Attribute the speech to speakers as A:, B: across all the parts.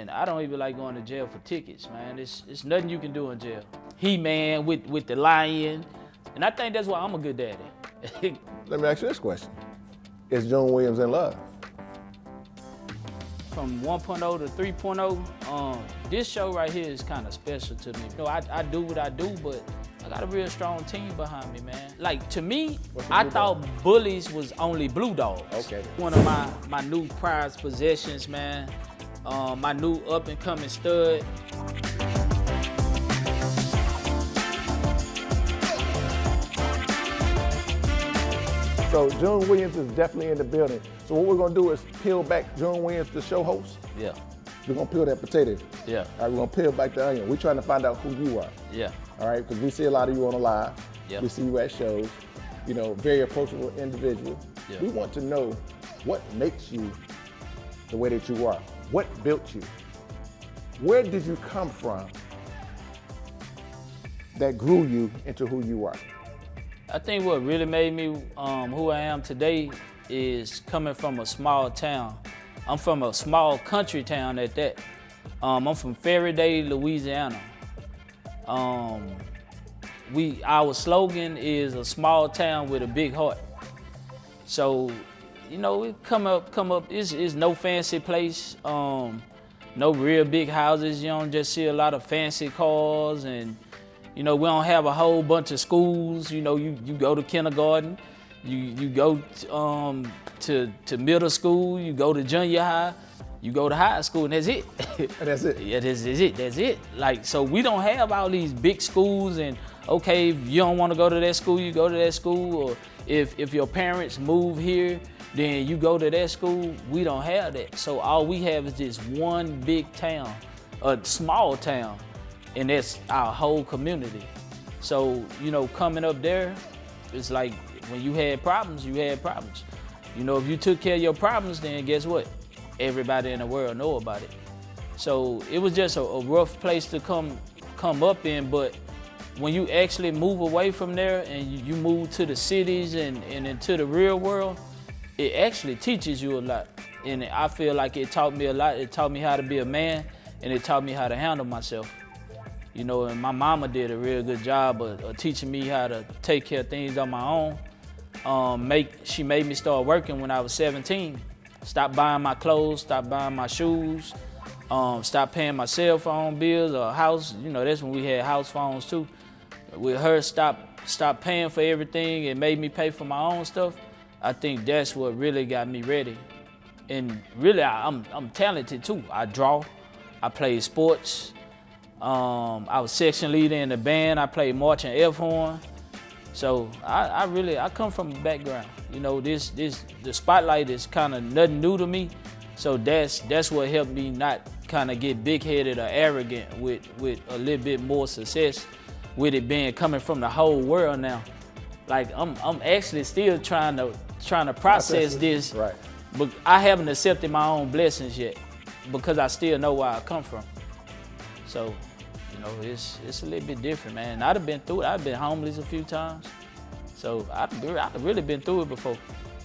A: And I don't even like going to jail for tickets, man. It's nothing you can do in jail. He-Man with the lion, and I think that's why I'm a good daddy.
B: Let me ask you this question. Is June Williams in love?
A: From 1.0 to 3.0, this show right here is kind of special to me. You know, I do what I do, but I got a real strong team behind me, man. Like, to me, I thought bullies was only blue dogs.
B: Okay.
A: One of my new prized possessions, man. My new up-and-coming stud.
B: So June Williams is definitely in the building. So what we're gonna do is peel back June Williams, the show host.
A: Yeah.
B: We're gonna peel that potato.
A: Yeah.
B: All right, we're gonna peel back the onion. We're trying to find out who you are.
A: Yeah.
B: All right, because we see a lot of you on the live.
A: Yeah.
B: We see you at shows. You know, very approachable individual.
A: Yeah.
B: We want to know what makes you the way that you are. What built you? Where did you come from that grew you into who you are?
A: I think what really made me who I am today is coming from a small town. I'm from a small country town at that. I'm from Ferriday, Louisiana. Our slogan is a small town with a big heart. So, you know, it come up, it's no fancy place, no real big houses. You don't just see a lot of fancy cars, and you know, we don't have a whole bunch of schools. You know, you go to kindergarten, you go to middle school, you go to junior high, you go to high school, and that's it.
B: And that's it.
A: Yeah, that's it. Like, so we don't have all these big schools, and okay, if you don't want to go to that school, you go to that school, or if your parents move here, then you go to that school. We don't have that. So all we have is this one big town, a small town, and that's our whole community. So, you know, coming up there, it's like when you had problems, you had problems. You know, if you took care of your problems, then guess what? Everybody in the world know about it. So it was just a rough place to come up in, but when you actually move away from there and you move to the cities and into the real world, it actually teaches you a lot. And I feel like it taught me a lot. It taught me how to be a man, and it taught me how to handle myself. You know, and my mama did a real good job of teaching me how to take care of things on my own. She made me start working when I was 17. Stop buying my clothes, stop buying my shoes, stop paying my cell phone bills or house. You know, that's when we had house phones too. With her, stop paying for everything and made me pay for my own stuff. I think that's what really got me ready. And really, I'm talented too. I draw, I play sports. I was section leader in the band. I played march and F horn. So I come from a background. You know, the spotlight is kind of nothing new to me. So that's what helped me not kind of get big-headed or arrogant with a little bit more success, with it being coming from the whole world now. Like I'm actually still trying to process this,
B: right?
A: But I haven't accepted my own blessings yet because I still know where I come from. So, you know, it's a little bit different, man. I've been through it. I've been homeless a few times. So I've really been through it before.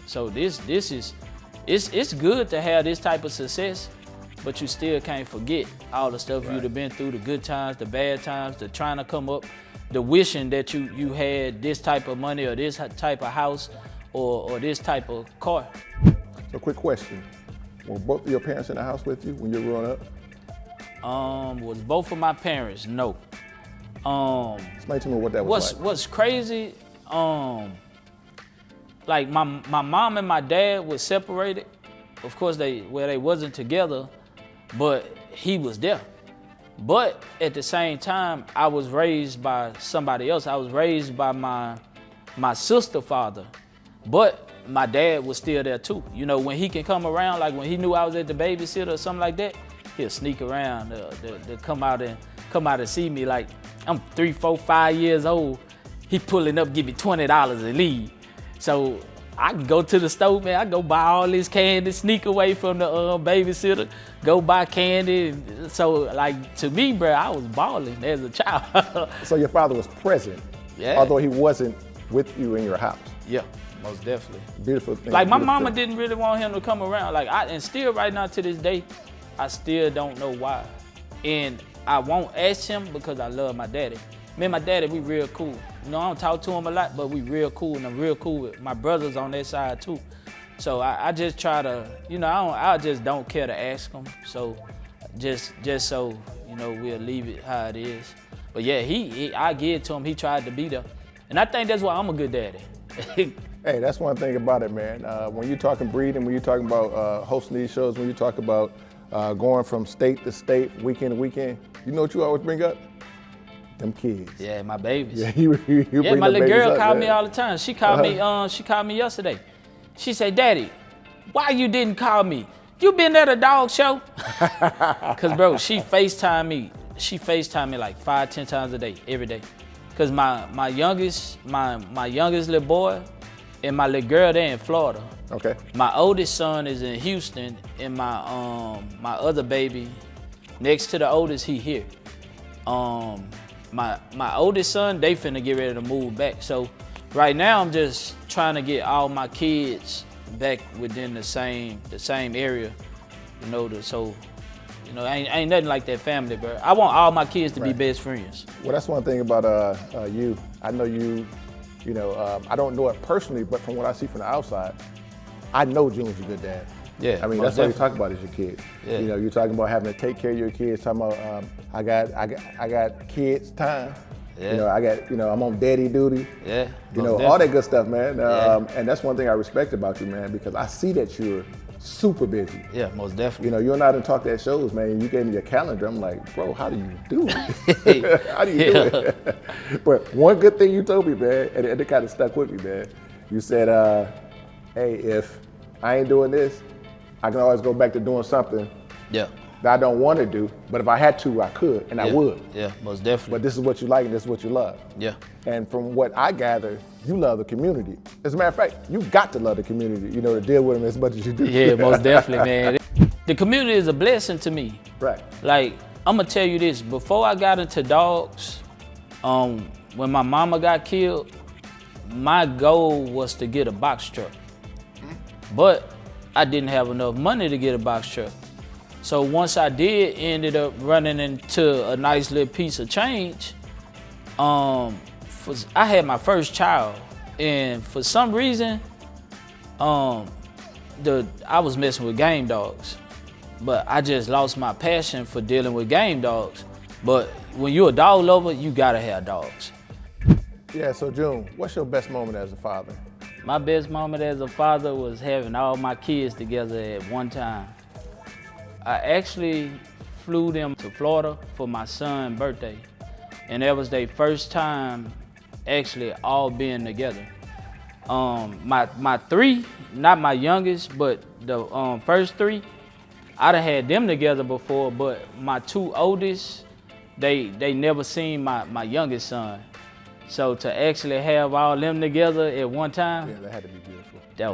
A: So it's good to have this type of success, but you still can't forget all the stuff you'd have been through, the good times, the bad times, the trying to come up, the wishing that you had this type of money or this type of house or this type of car.
B: So quick question, were both of your parents in the house with you when you were growing up?
A: Was both of my parents? No.
B: Explain to me what that was like.
A: What's crazy, like my mom and my dad were separated. Of course they wasn't together, but he was there. But at the same time, I was raised by somebody else. I was raised by my sister's father, but my dad was still there too. You know, when he can come around, like when he knew I was at the babysitter or something like that, he'll sneak around to come out and see me. Like I'm 3, 4, 5 years old. He pulling up, give me $20 and leave. So I can go to the store, man. I go buy all this candy, sneak away from the babysitter, go buy candy. So like to me, bro, I was balling as a child.
B: So your father was present, although he wasn't with you in your house.
A: Yeah, most definitely.
B: Beautiful thing.
A: Like my mama didn't really want him to come around. Like and still right now to this day, I still don't know why. And I won't ask him because I love my daddy. Me and my daddy, we real cool. You know, I don't talk to him a lot, but we real cool, and I'm real cool with my brothers on that side too. So I just try to, you know, I just don't care to ask him. So just so, you know, we'll leave it how it is. But yeah, I give it to him. He tried to be there. And I think that's why I'm a good daddy.
B: Hey, that's one thing about it, man. When you're talking breeding, when you're talking about hosting these shows, when you talk about going from state to state, weekend to weekend, you know what you always bring up? Them kids.
A: Yeah, my babies.
B: Yeah, you bring
A: my
B: the
A: little
B: babies
A: girl
B: up,
A: called
B: man.
A: me all the time. She called me. She called me yesterday. She said, "Daddy, why you didn't call me? You been at a dog show?" Cause bro, she FaceTime me. She FaceTime me like 5-10 times a day, every day. Cause my youngest little boy and my little girl, they're in Florida.
B: Okay.
A: My oldest son is in Houston, and my other baby, next to the oldest, he here. My oldest son, they finna get ready to move back. So right now I'm just trying to get all my kids back within the same area, you know. Ain't nothing like that family, bro. I want all my kids to be best friends.
B: Well, that's one thing about you. I know you know, I don't know it personally, but from what I see from the outside, I know June's a good dad.
A: Yeah,
B: I mean, that's all you talk about is your kids.
A: Yeah.
B: You know, you're talking about having to take care of your kids. Talking about I got kids time.
A: Yeah.
B: You know, I'm on daddy duty.
A: Yeah.
B: You know, all that good stuff, man. And that's one thing I respect about you, man, because I see that you're super busy.
A: Yeah, most definitely.
B: You know, you're not in talk at shows, man. You gave me your calendar. I'm like, bro, how do you do it? How do you do it? But one good thing you told me, man, and it kind of stuck with me, man. You said, hey, if I ain't doing this, I can always go back to doing something
A: Yeah.
B: that I don't want to do, but if I had to, I could, and I would.
A: Yeah, most definitely.
B: But this is what you like, and this is what you love.
A: Yeah.
B: And from what I gather, you love the community. As a matter of fact, you got to love the community, you know, to deal with them as much as you do.
A: Yeah, most definitely, man. The community is a blessing to me.
B: Right.
A: Like, I'm gonna tell you this, before I got into dogs, when my mama got killed, my goal was to get a box truck. But I didn't have enough money to get a box truck. So once I did, ended up running into a nice little piece of change. I had my first child, and for some reason, I was messing with game dogs, but I just lost my passion for dealing with game dogs. But when you're a dog lover, you gotta have dogs.
B: Yeah, so June, what's your best moment as a father?
A: My best moment as a father was having all my kids together at one time. I actually flew them to Florida for my son's birthday, and that was their first time actually all being together. My three, not my youngest, but the first three, I'd have had them together before, but my two oldest, they never seen my youngest son. So to actually have all them together at one time,
B: Yeah, that had to be beautiful.
A: that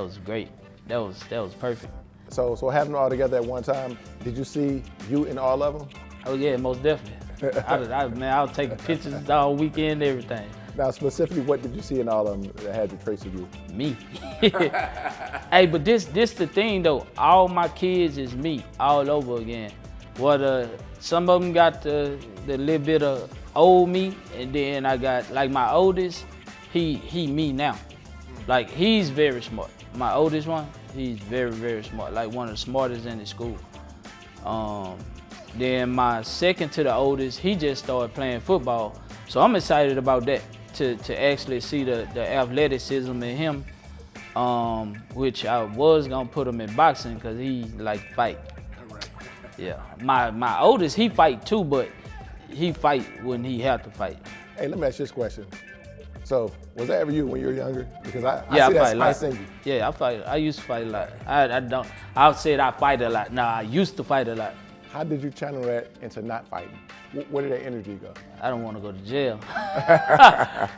A: was great. That was perfect.
B: So having them all together at one time, did you see you in all of them?
A: Oh yeah, most definitely. I was taking pictures all weekend, everything.
B: Now, specifically, what did you see in all of them that had the trace of you?
A: Me. Hey, but this the thing though. All my kids is me all over again. Some of them got the little bit of old me, and then I got like my oldest. He me now. Like he's very smart. My oldest one, he's very, very smart. Like one of the smartest in the school. Then my second to the oldest, he just started playing football. So I'm excited about that, to actually see the athleticism in him, which I was gonna put him in boxing because he like fight. Yeah, my oldest, he fight too, but he fight when he have to fight.
B: Hey, let me ask you this question. So, was that ever you when you were younger? Because I
A: Yeah,
B: see
A: I
B: that
A: fight a lot.
B: spice in you.
A: Yeah, I fight. I used to fight a lot. I said I fight a lot. No, I used to fight a lot.
B: How did you channel that into not fighting? Where did that energy go?
A: I don't want to go to jail.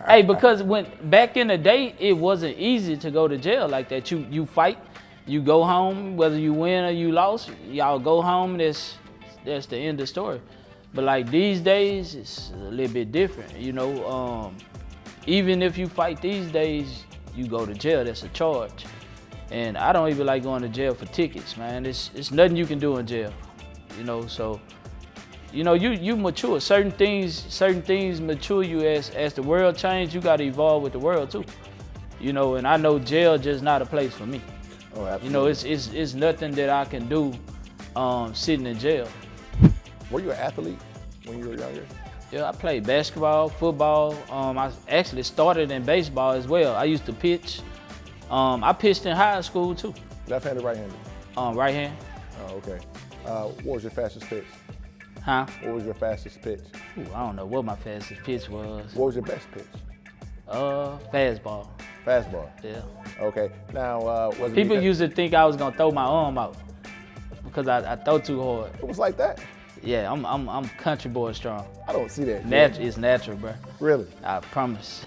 A: Hey, because when back in the day, it wasn't easy to go to jail like that. You fight, you go home, whether you win or you lost, y'all go home. That's the end of the story. But like these days, it's a little bit different. You know, even if you fight these days, you go to jail. That's a charge. And I don't even like going to jail for tickets, man. It's nothing you can do in jail, you know. So, you know, you mature. Certain things mature you as the world changes. You got to evolve with the world too, you know. And I know jail just not a place for me.
B: Oh, absolutely.
A: You know, it's nothing that I can do sitting in jail.
B: Were you an athlete when you were younger?
A: Yeah, I played basketball, football. I actually started in baseball as well. I used to pitch. I pitched in high school too.
B: Left-handed, right-handed?
A: Right hand.
B: Oh, okay. What was your fastest pitch?
A: Huh?
B: What was your fastest pitch?
A: Ooh, I don't know what my fastest pitch was.
B: What was your best pitch?
A: Fastball.
B: Fastball.
A: Yeah.
B: Okay. Now, was it
A: People used to think I was gonna throw my arm out because I throw too hard.
B: It was like that?
A: Yeah, I'm country boy strong.
B: I don't see that.
A: It's natural, bro.
B: Really?
A: I promise.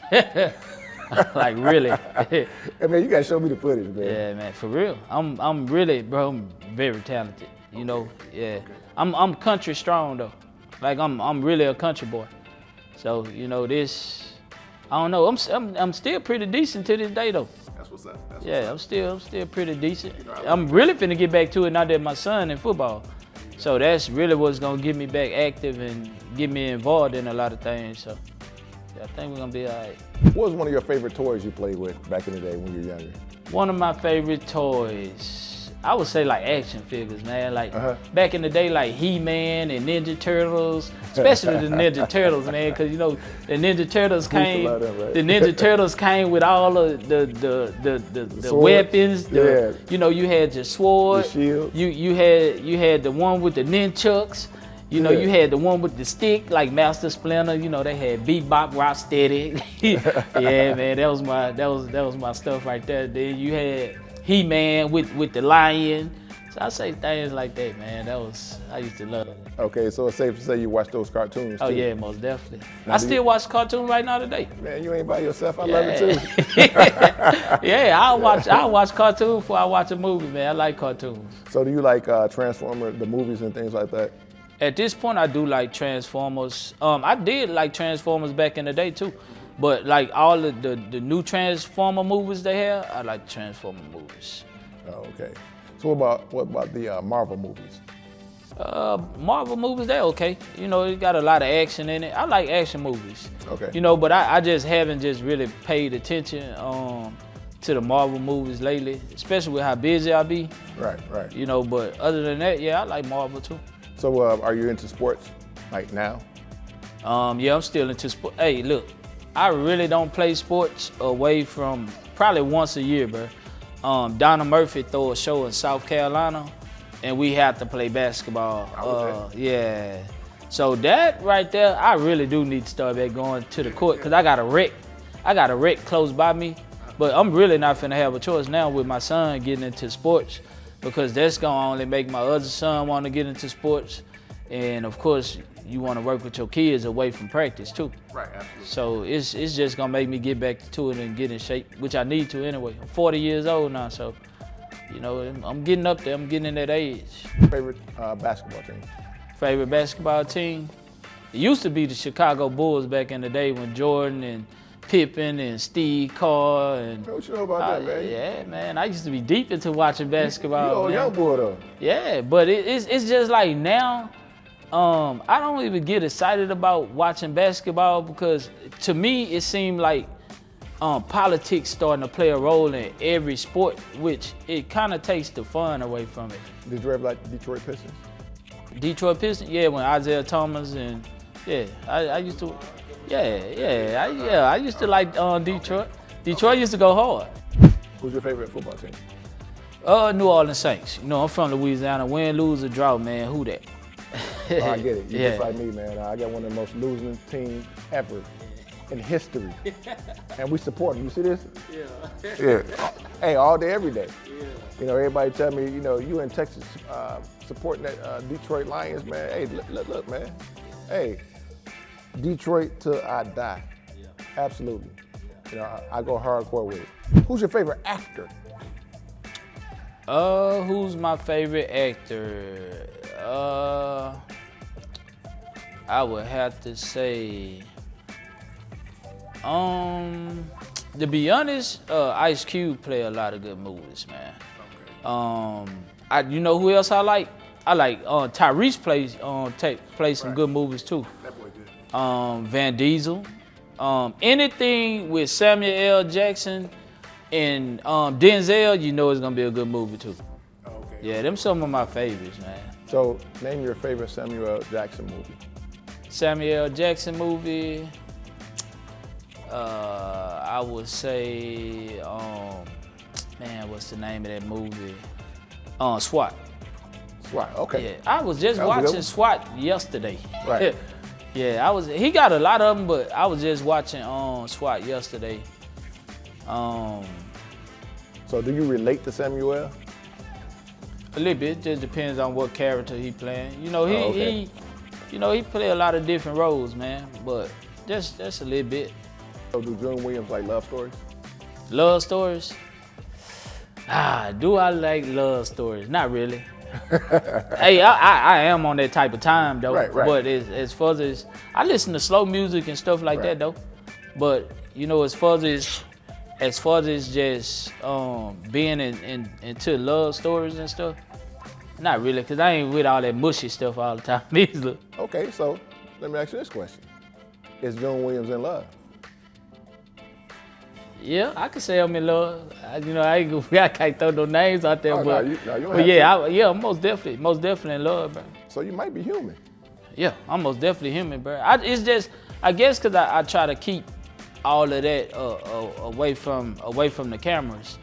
A: Like really.
B: Hey man, you gotta show me the footage, man.
A: Yeah, man, for real. I'm really, bro. I'm very talented. You know, yeah. I'm country strong though. Like I'm really a country boy. So you know this. I don't know. I'm still pretty decent to this day though.
B: That's what's up.
A: I'm still pretty decent. I'm really finna get back to it now that my son in football. So that's really what's gonna get me back active and get me involved in a lot of things. So yeah, I think we're gonna be all right.
B: What was one of your favorite toys you played with back in the day when you were younger?
A: One of my favorite toys, I would say like action figures, man. Like back in the day, like He-Man and Ninja Turtles, especially the Ninja Turtles, man, because you know the Ninja Turtles came. The Ninja Turtles came with all of the weapons. You know, you had your sword.
B: The shield.
A: You had the one with the nunchucks. You know, you had the one with the stick, like Master Splinter. You know, they had Bebop, Rocksteady. Yeah, man, that was my stuff right there. Then you had He-Man with the lion. So I say things like that, man. I used to love it.
B: Okay, so it's safe to say you watch those cartoons too?
A: Oh yeah, most definitely. I still watch cartoons right now today.
B: Man, you ain't by yourself. I love it too.
A: Yeah, I'll watch cartoons before I watch a movie, man. I like cartoons.
B: So do you like Transformers, the movies and things like that?
A: At this point, I do like Transformers. I did like Transformers back in the day too, but like all of the new Transformer movies they have, I like Transformer movies.
B: Oh, okay. So what about the Marvel movies?
A: Marvel movies, they're okay. You know, it got a lot of action in it. I like action movies.
B: Okay.
A: You know, but I just haven't just really paid attention to the Marvel movies lately, especially with how busy I be.
B: Right.
A: You know, but other than that, yeah, I like Marvel too.
B: So are you into sports like now?
A: Yeah, I'm still into sports. Hey, look, I really don't play sports away from probably once a year, bro. Donna Murphy throw a show in South Carolina, and we have to play basketball. Yeah. So that right there, I really do need to start back going to the court because I got a rec. Close by me, but I'm really not finna have a choice now with my son getting into sports because that's gonna only make my other son want to get into sports, and of course you want to work with your kids away from practice too.
B: Right, absolutely.
A: So it's just gonna make me get back to it and get in shape, which I need to anyway. I'm 40 years old now, so you know I'm getting up there. I'm getting in that age.
B: Favorite basketball team?
A: Favorite basketball team? It used to be the Chicago Bulls back in the day when Jordan and Pippen and Steve Kerr and.
B: What you know about that, man?
A: Yeah, man. I used to be deep into watching basketball.
B: You young boy though.
A: Yeah, but it's just like now. I don't even get excited about watching basketball because to me it seemed like politics starting to play a role in every sport, which it kind of takes the fun away from it.
B: Did you ever like Detroit Pistons?
A: Detroit Pistons? Yeah, when Isaiah Thomas and I used to. I used to like Detroit. Detroit used to go hard.
B: Who's your favorite football team?
A: New Orleans Saints. You know, I'm from Louisiana. Win, lose, or draw, man. Who that?
B: Oh, I get it. You're just like me, man. I got one of the most losing teams ever in history. And we support them. You see this? Yeah. Hey, all day, every day. Yeah. You know, everybody tell me, you know, you in Texas supporting that Detroit Lions, man. Hey, look, man. Hey, Detroit till I die. Yeah. Absolutely. Yeah. You know, I go hardcore with it. Who's your favorite actor?
A: Who's my favorite actor? I would have to say, To be honest, Ice Cube play a lot of good movies, man. You know who else I like? I like Tyrese plays some good movies too.
B: That boy good.
A: Van Diesel. Anything with Samuel L. Jackson and Denzel, you know it's gonna be a good movie too.
B: Okay.
A: Yeah, them some of my favorites, man.
B: So, name your favorite Samuel L. Jackson movie.
A: Samuel L. Jackson movie. I would say, man, what's the name of that movie? SWAT.
B: SWAT. Okay.
A: Yeah, I was just
B: That was a good
A: watching
B: one.
A: SWAT yesterday.
B: Right.
A: Yeah, he got a lot of them, but I was just watching SWAT yesterday.
B: So, do you relate to Samuel L.?
A: A little bit, just depends on what character he playing. You know, he play a lot of different roles, man. But just a little bit.
B: So, do June Williams like love stories?
A: Love stories? Do I like love stories? Not really. Hey, I am on that type of time though.
B: Right.
A: But as far as I listen to slow music and stuff like that though. But you know, as far as just being into love stories and stuff, not really, cause I ain't with all that mushy stuff all the time either.
B: Okay, so let me ask you this question: is June Williams in love?
A: Yeah, I can say I'm in love. I can't throw no names out there,
B: Oh,
A: but
B: no, you don't
A: but
B: have
A: yeah, I'm most definitely in love, bro.
B: So you might be human.
A: Yeah, I'm most definitely human, bro. It's just, I guess, cause I try to keep all of that away from the cameras.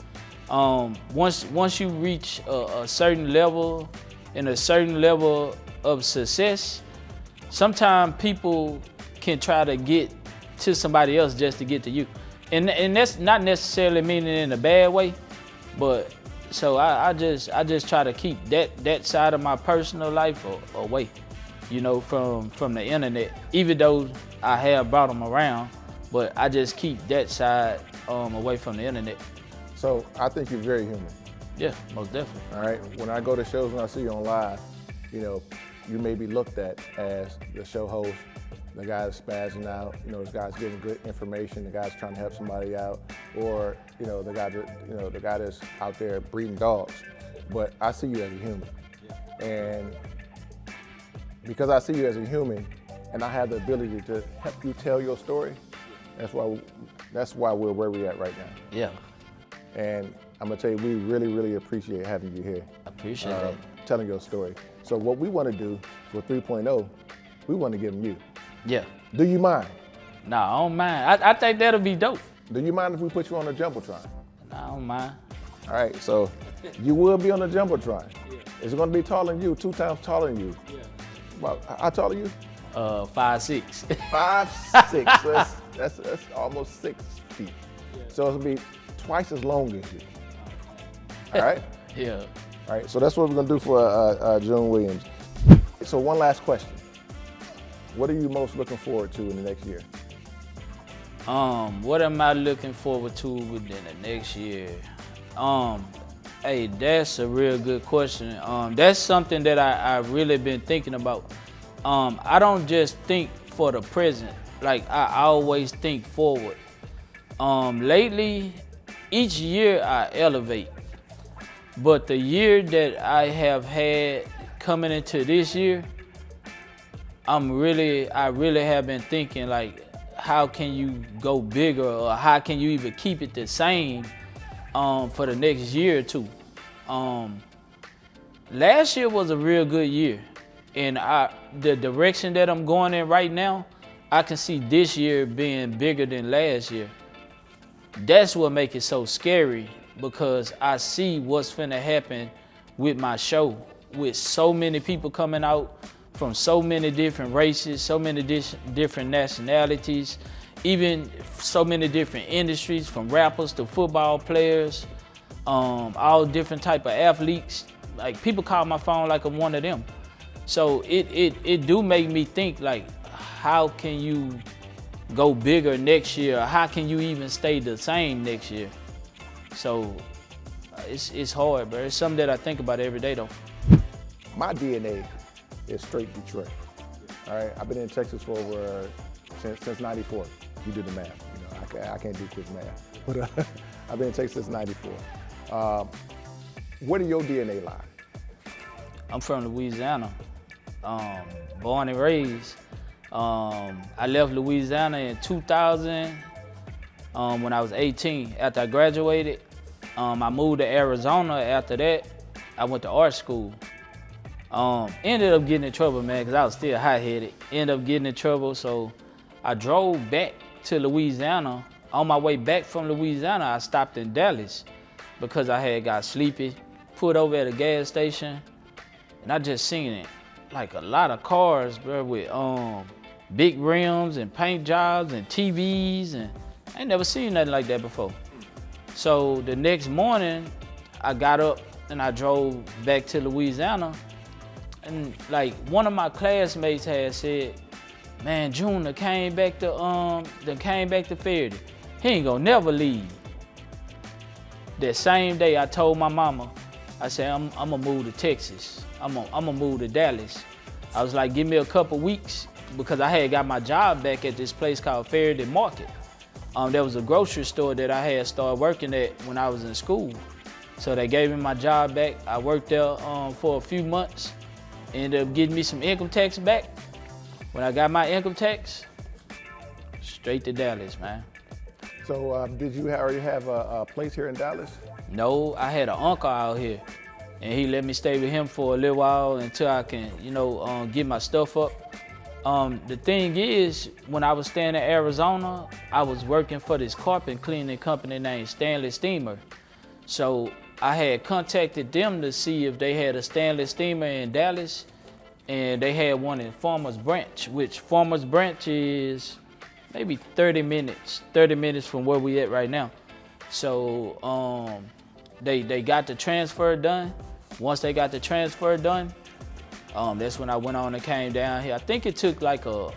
A: Once you reach a certain level and a certain level of success, sometimes people can try to get to somebody else just to get to you. And that's not necessarily meaning in a bad way, but so I just try to keep that side of my personal life away, you know, from the internet. Even though I have brought them around, but I just keep that side away from the internet.
B: So I think you're very human.
A: Yeah, most definitely.
B: All right. When I go to shows and I see you on live, you know, you may be looked at as the show host, the guy that's spazzing out, you know, the guy's giving good information, the guy's trying to help somebody out, or, you know, the guy that's out there breeding dogs. But I see you as a human. And because I see you as a human and I have the ability to help you tell your story, that's why we're where we're at right now.
A: Yeah,
B: And I'm gonna tell you, we really, really appreciate having you here.
A: I appreciate that.
B: Telling your story. So what we want to do for 3.0, we want to give them you.
A: Yeah.
B: Do you mind?
A: Nah, I don't mind. I think that'll be dope.
B: Do you mind if we put you on a Jumbotron?
A: Nah, I don't mind.
B: All right, so you will be on the Jumbotron. Yeah. It's gonna be taller than you, 2 times taller than you. Yeah. Well, how tall are you?
A: 5'6".
B: 5'6". So that's almost 6 feet. Yeah. So it'll be twice as long as you. All right?
A: Yeah.
B: All right, so that's what we're gonna do for June Williams. So one last question. What are you most looking forward to in the next year?
A: What am I looking forward to within the next year? Hey, that's a real good question. That's something that I really been thinking about. I don't just think for the present, like I always think forward. Lately, each year I elevate, but the year that I have had coming into this year, I really have been thinking like, how can you go bigger, or how can you even keep it the same for the next year or two? Last year was a real good year, and the direction that I'm going in right now, I can see this year being bigger than last year. That's what makes it so scary, because I see what's finna happen with my show, with so many people coming out from so many different races, so many different nationalities, even so many different industries, from rappers to football players, all different type of athletes. Like, people call my phone like I'm one of them. So it do make me think, like, how can you go bigger next year? How can you even stay the same next year? So it's hard, bro. It's something that I think about every day, though.
B: My DNA is straight Detroit. All right, I've been in Texas for since '94. You do the math. You know, I can't do quick math. but I've been in Texas since '94. Where do your DNA lie?
A: I'm from Louisiana, born and raised. I left Louisiana in 2000 when I was 18. After I graduated, I moved to Arizona. After that, I went to art school. Ended up getting in trouble, man, because I was still hot-headed. Ended up getting in trouble, so I drove back to Louisiana. On my way back from Louisiana, I stopped in Dallas because I had got sleepy, pulled over at a gas station, and I just seen it. Like a lot of cars, bro, with big rims and paint jobs and TVs, and I ain't never seen nothing like that before. So the next morning, I got up and I drove back to Louisiana, and like one of my classmates had said, "Man, June done came back to Ferriday. He ain't gonna never leave." That same day, I told my mama, I said, I'm gonna move to Texas. I'm gonna move to Dallas. I was like, give me a couple weeks, because I had got my job back at this place called Ferriday Market. There was a grocery store that I had started working at when I was in school. So they gave me my job back. I worked there for a few months, ended up getting me some income tax back. When I got my income tax, straight to Dallas, man.
B: So did you already have a place here in Dallas?
A: No, I had an uncle out here, and he let me stay with him for a little while until I can, get my stuff up. The thing is, when I was staying in Arizona, I was working for this carpet cleaning company named Stanley Steamer. So I had contacted them to see if they had a Stanley Steamer in Dallas, and they had one in Farmers Branch, which Farmers Branch is maybe 30 minutes from where we at right now. So they got the transfer done. Once they got the transfer done, that's when I went on and came down here. I think it took like a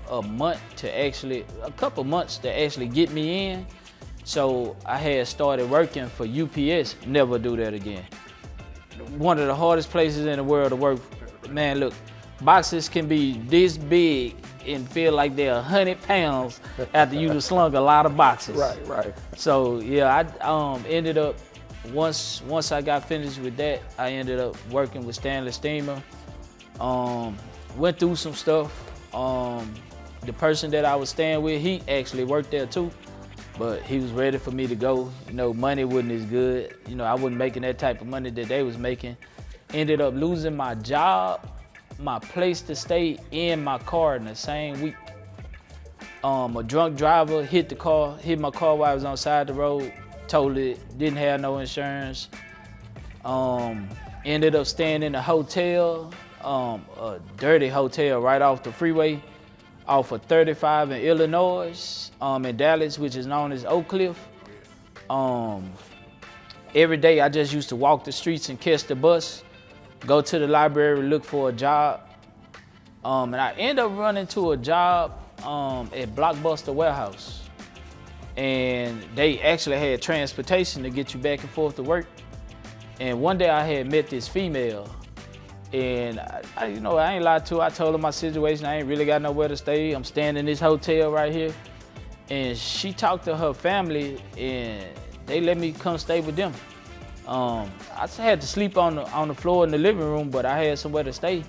A: couple months to actually get me in. So I had started working for UPS. Never do that again. One of the hardest places in the world to work. Man, look, boxes can be this big and feel like they're 100 pounds after you slung a lot of boxes.
B: Right.
A: So yeah, I ended up, once I got finished with that, I ended up working with Stanley Steamer. Went through some stuff. The person that I was staying with, he actually worked there too, but he was ready for me to go. Money wasn't as good. I wasn't making that type of money that they was making. Ended up losing my job, my place to stay, and my car in the same week. A drunk driver hit my car while I was on the side of the road, totally didn't have no insurance. Ended up staying in a hotel, a dirty hotel right off the freeway, off of 35 in Illinois, in Dallas, which is known as Oak Cliff. Every day I just used to walk the streets and catch the bus, go to the library, look for a job. And I ended up running to a job at Blockbuster Warehouse. And they actually had transportation to get you back and forth to work. And one day I had met this female, and I ain't lied to her. I told her my situation. I ain't really got nowhere to stay. I'm staying in this hotel right here. And she talked to her family, and they let me come stay with them. I had to sleep on the floor in the living room, but I had somewhere to stay.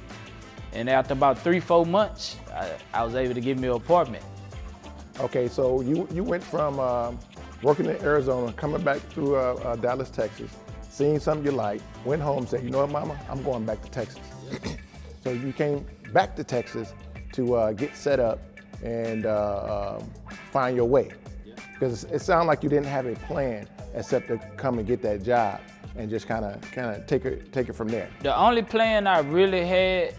A: And after about 3-4 months, I was able to get me an apartment.
B: Okay, so you went from working in Arizona, coming back through Dallas, Texas, seeing something you like, went home, said, you know what, Mama, I'm going back to Texas. Yeah. So you came back to Texas to get set up and find your way. Because it sounded like you didn't have a plan except to come and get that job and just kind of take it from there.
A: The only plan I really had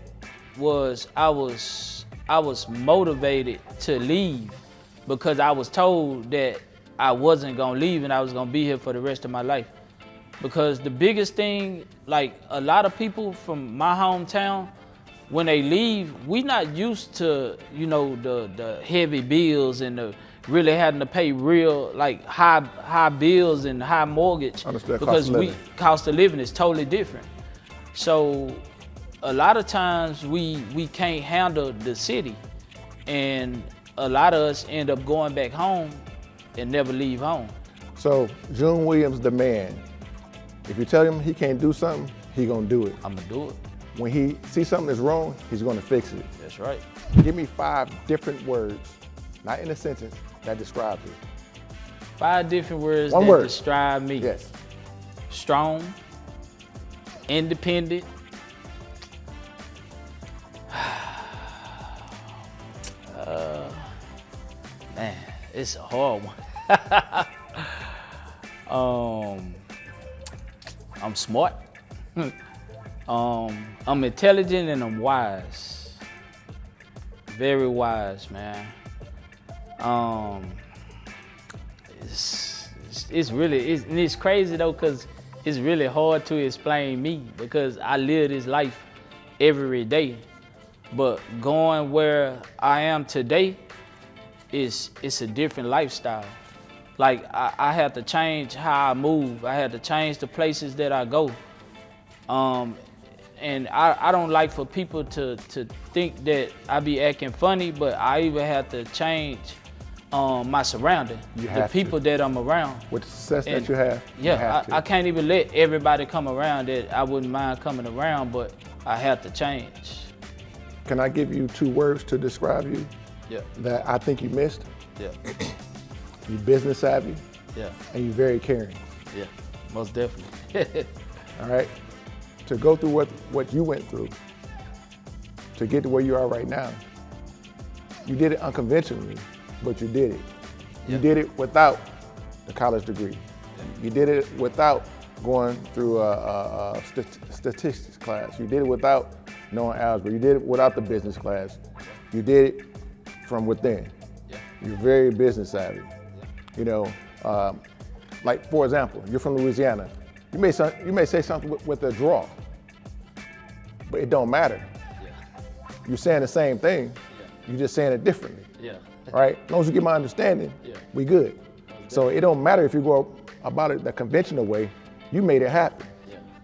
A: was I was motivated to leave because I was told that I wasn't gonna leave and I was gonna be here for the rest of my life. Because the biggest thing, like a lot of people from my hometown, when they leave, we not used to, the heavy bills and the really having to pay real like high bills and high mortgage.
B: Understood.
A: Because cost of living is totally different. So a lot of times we can't handle the city, and a lot of us end up going back home and never leave home.
B: So June Williams, the man. If you tell him he can't do something, he gonna do it.
A: I'm gonna do it.
B: When he sees something that's wrong, he's gonna fix it.
A: That's right.
B: Give me 5 different words, not in a sentence, that describes you.
A: 5 different words
B: One
A: that
B: word.
A: describe me.
B: Yes.
A: Strong, independent, man, it's a hard one. I'm smart. I'm intelligent and I'm wise. Very wise, man. It's crazy though, cause it's really hard to explain me because I live this life every day. But going where I am today, it's a different lifestyle. Like I had to change how I move. I had to change the places that I go. And I don't like for people to think that I be acting funny, but I even have to change my surrounding, the people that I'm around.
B: With the success that you have,
A: yeah, I can't even let everybody come around that I wouldn't mind coming around, but I have to change.
B: Can I give you 2 words to describe you?
A: Yeah.
B: That I think you missed?
A: Yeah.
B: You business savvy.
A: Yeah.
B: And you very caring.
A: Yeah, most definitely.
B: All right. To go through what you went through, to get to where you are right now, you did it unconventionally, but you did it. You did it without the college degree. You did it without going through a statistics class. You did it without knowing algebra. You did it without the business class. You did it from within. You're very business savvy. You know, like for example, you're from Louisiana. You may say something with a draw, but it don't matter. You're saying the same thing. You're just saying it differently. Right? As long as you get my understanding, we good. So it don't matter if you go about it the conventional way. You made it happen.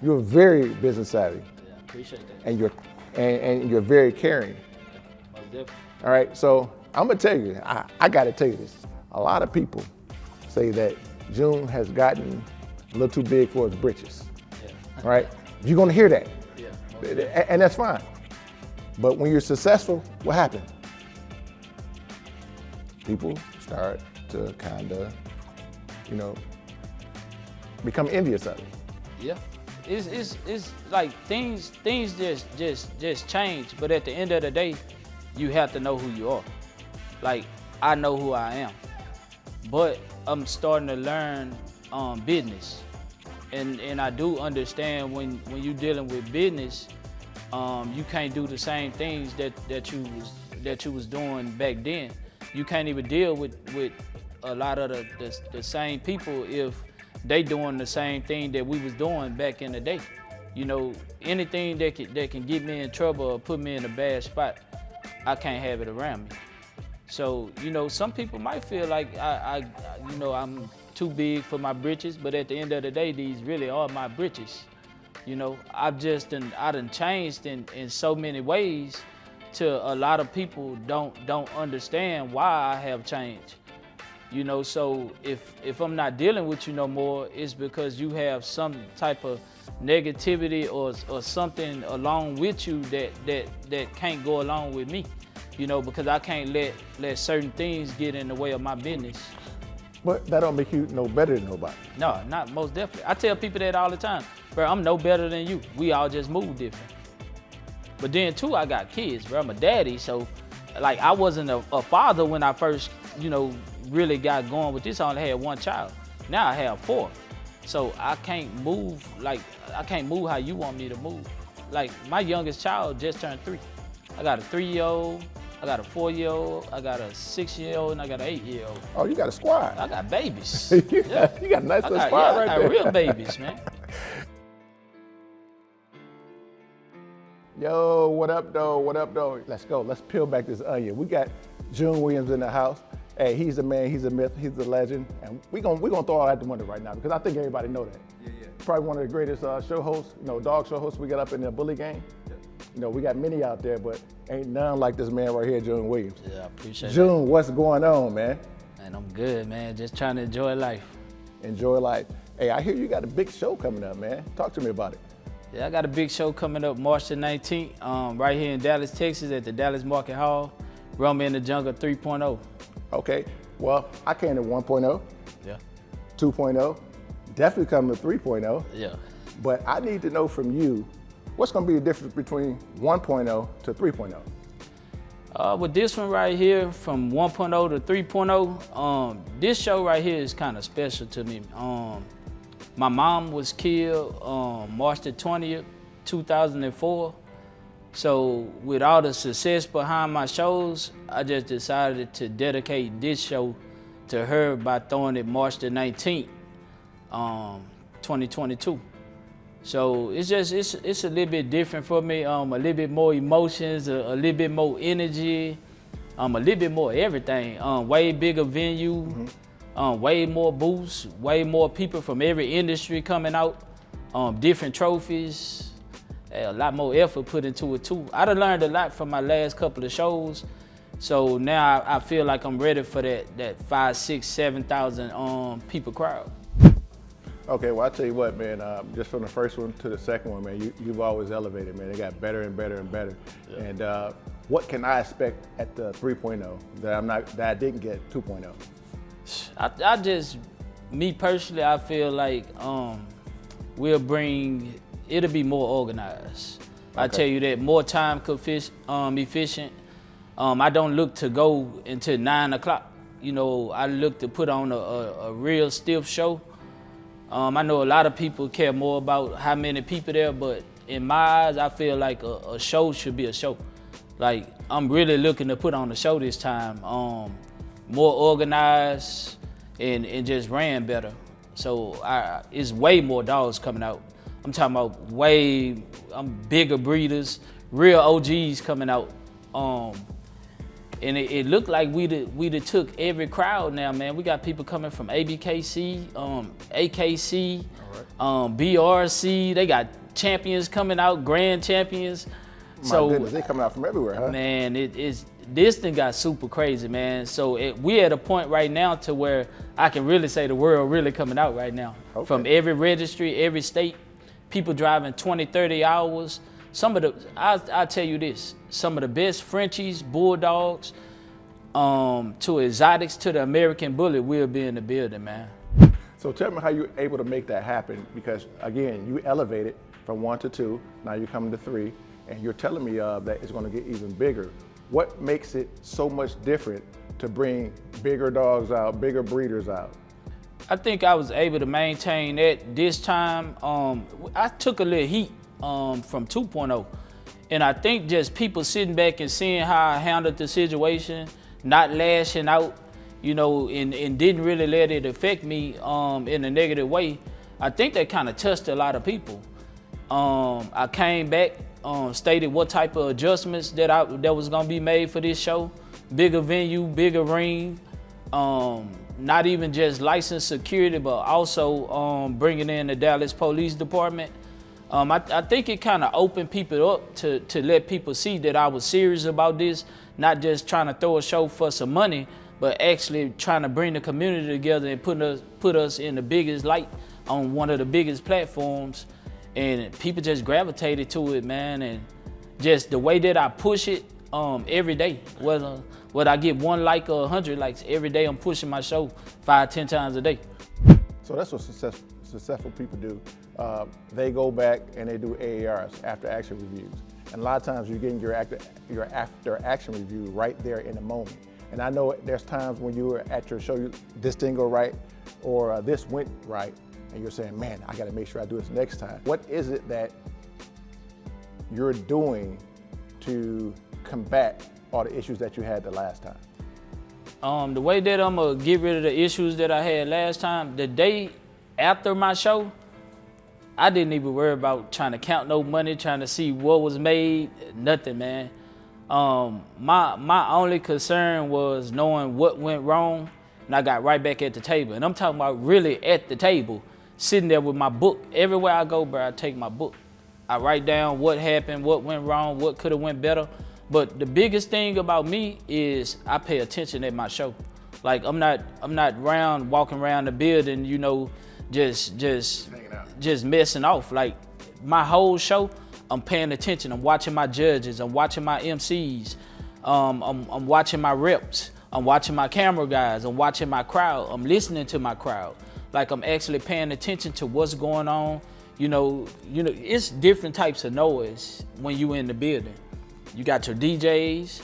B: You're very business savvy.
A: Appreciate that.
B: And you're very caring. All right. So I'm gonna tell you, I gotta tell you this. A lot of people say that June has gotten a little too big for his britches. Right? You're gonna hear that. And that's fine. But when you're successful, what happens? People start to kind of, become envious of it.
A: Yeah, it's like things just change. But at the end of the day, you have to know who you are. Like I know who I am, but I'm starting to learn business, and I do understand when you're dealing with business, you can't do the same things that you was doing back then. You can't even deal with a lot of the same people if they doing the same thing that we was doing back in the day. You know, anything that can get me in trouble or put me in a bad spot, I can't have it around me. So, some people might feel like I'm too big for my britches, but at the end of the day, these really are my britches. I done changed in so many ways to a lot of people don't understand why I have changed. So if I'm not dealing with you no more, it's because you have some type of negativity or something along with you that can't go along with me. Because I can't let certain things get in the way of my business.
B: But that don't make you no better than nobody.
A: No, not most definitely. I tell people that all the time. Bro, I'm no better than you. We all just move different. But then too, I got kids, bro. I'm a daddy, so like I wasn't a father when I first, really got going with this. I only had 1 child. Now I have 4. So I can't move how you want me to move. Like my youngest child just turned 3. I got a 3-year-old, I got a 4-year-old, I got a 6-year-old, and I got an 8-year-old.
B: Oh, you got a squad.
A: I got babies.
B: You got a nice little squad right there.
A: I got real babies, man.
B: Yo, what up, though? What up, though? Let's go. Let's peel back this onion. We got June Williams in the house. Hey, he's the man. He's a myth. He's a legend. And we're gonna throw all that out the window right now because I think everybody know that. Yeah. Probably one of the greatest show hosts, dog show hosts we got up in the bully game. Yeah. We got many out there, but ain't none like this man right here, June Williams.
A: Yeah, I appreciate it.
B: June, what's going on, man?
A: Man, I'm good, man. Just trying to enjoy life.
B: enjoy life. Hey, I hear you got a big show coming up, man. Talk to me about it.
A: Yeah, I got a big show coming up March the 19th, right here in Dallas, Texas at the Dallas Market Hall, Rumba in the Jungle 3.0.
B: Okay, well, I came to 1.0,
A: Yeah.
B: 2.0, definitely coming to 3.0.
A: Yeah.
B: But I need to know from you, what's gonna be the difference between 1.0 to 3.0?
A: With this one right here, from 1.0 to 3.0, this show right here is kind of special to me. My mom was killed March the 20th, 2004. So with all the success behind my shows, I just decided to dedicate this show to her by throwing it March the 19th, 2022. So it's a little bit different for me, a little bit more emotions, a little bit more energy, a little bit more everything, way bigger venue, way more booths, way more people from every industry coming out, different trophies, a lot more effort put into it too. I done learned a lot from my last couple of shows, so now I feel like I'm ready for that 5, 6, 7,000 people crowd.
B: Okay, well, I'll tell you what, man, just from the first one to the second one, man, you've always elevated, man. It got better and better and better. Yeah. And what can I expect at the 3.0 that I didn't get 2.0?
A: I just, me personally, I feel like it'll be more organized. Okay. I tell you that, more time efficient. I don't look to go until 9 o'clock. You know, I look to put on a real stiff show. I know a lot of people care more about how many people there, but in my eyes, I feel like a show should be a show. Like, I'm really looking to put on a show this time, more organized and just ran better. So it's way more dogs coming out. I'm talking about bigger breeders, real OGs coming out. And it looked like we'd took every crowd now, man. We got people coming from ABKC, AKC, BRC. They got champions coming out, grand champions.
B: My goodness, they coming out from everywhere, huh?
A: Man, this thing got super crazy, man. So we at a point right now to where I can really say the world really coming out right now. Okay. From every registry, every state, people driving 20, 30 hours. I'll tell you this, some of the best Frenchies, Bulldogs, to exotics, to the American Bullet will be in the building, man.
B: So tell me how you're able to make that happen, because again, you elevated from 1 to 2, now you're coming to 3, and you're telling me that it's gonna get even bigger. What makes it so much different to bring bigger dogs out, bigger breeders out?
A: I think I was able to maintain that this time. I took a little heat from 2.0. And I think just people sitting back and seeing how I handled the situation, not lashing out, you know, and didn't really let it affect me in a negative way. I think that kind of touched a lot of people. I came back, stated what type of adjustments that was gonna be made for this show. Bigger venue, bigger ring, not even just licensed security, but also bringing in the Dallas Police Department. I think it kind of opened people up to let people see that I was serious about this, not just trying to throw a show for some money, but actually trying to bring the community together and put us in the biggest light on one of the biggest platforms. And people just gravitated to it, man. And just the way that I push it every day, whether I get 1 like or 100 likes, every day I'm pushing my show 5, 10 times a day.
B: So that's what successful people do. They go back and they do AARs, after action reviews. And a lot of times you're getting your after action review right there in the moment. And I know there's times when you were at your show, this didn't go right, or this went right, and you're saying, man, I gotta make sure I do this next time. What is it that you're doing to combat all the issues that you had the last time?
A: The way that I'm gonna get rid of the issues that I had last time, the day after my show, I didn't even worry about trying to count no money, trying to see what was made, nothing, man. My only concern was knowing what went wrong, and I got right back at the table. And I'm talking about really at the table, sitting there with my book. Everywhere I go, bro, I take my book. I write down what happened, what went wrong, what could have went better. But the biggest thing about me is I pay attention at my show. Like I'm not walking around the building, you know, just messing off. Like my whole show, I'm paying attention. I'm watching my judges. I'm watching my MCs. I'm watching my reps. I'm watching my camera guys. I'm watching my crowd. I'm listening to my crowd. Like I'm actually paying attention to what's going on. You know, it's different types of noise when you in the building. You got your DJs.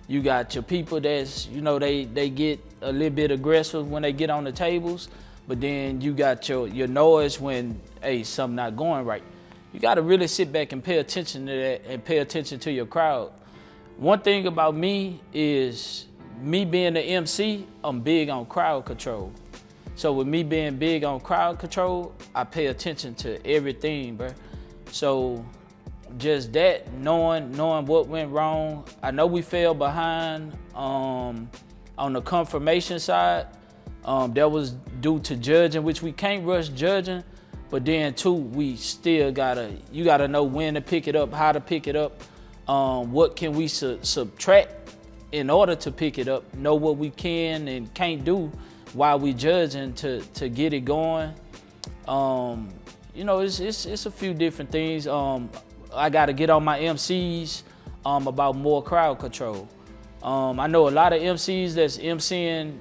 A: You got your people that's, you know, they get a little bit aggressive when they get on the tables. But then you got your noise when, hey, something not going right. You got to really sit back and pay attention to that and pay attention to your crowd. One thing about me is me being the MC, I'm big on crowd control. So with me being big on crowd control, I pay attention to everything, bro. So just that, knowing what went wrong. I know we fell behind on the confirmation side. That was due to judging, which we can't rush judging. But then too, we still you gotta know when to pick it up, how to pick it up, what can we subtract in order to pick it up, know what we can and can't do while we judging to get it going. You know, it's a few different things. I gotta get on my MCs about more crowd control. I know a lot of MCs that's MCing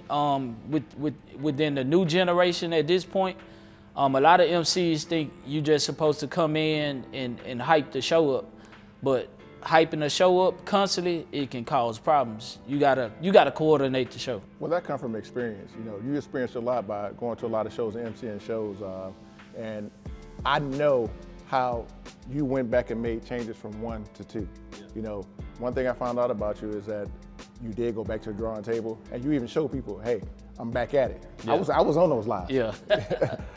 A: within the new generation at this point. A lot of MCs think you just supposed to come in and hype the show up, but hyping the show up constantly, it can cause problems. You gotta coordinate the show.
B: Well, that comes from experience. You know, you experienced a lot by going to a lot of shows and MCing shows, and I know how you went back and made changes from 1 to 2. Yeah. You know, one thing I found out about you is that you did go back to the drawing table, and you even show people, hey, I'm back at it. Yeah. I was on those lives.
A: Yeah.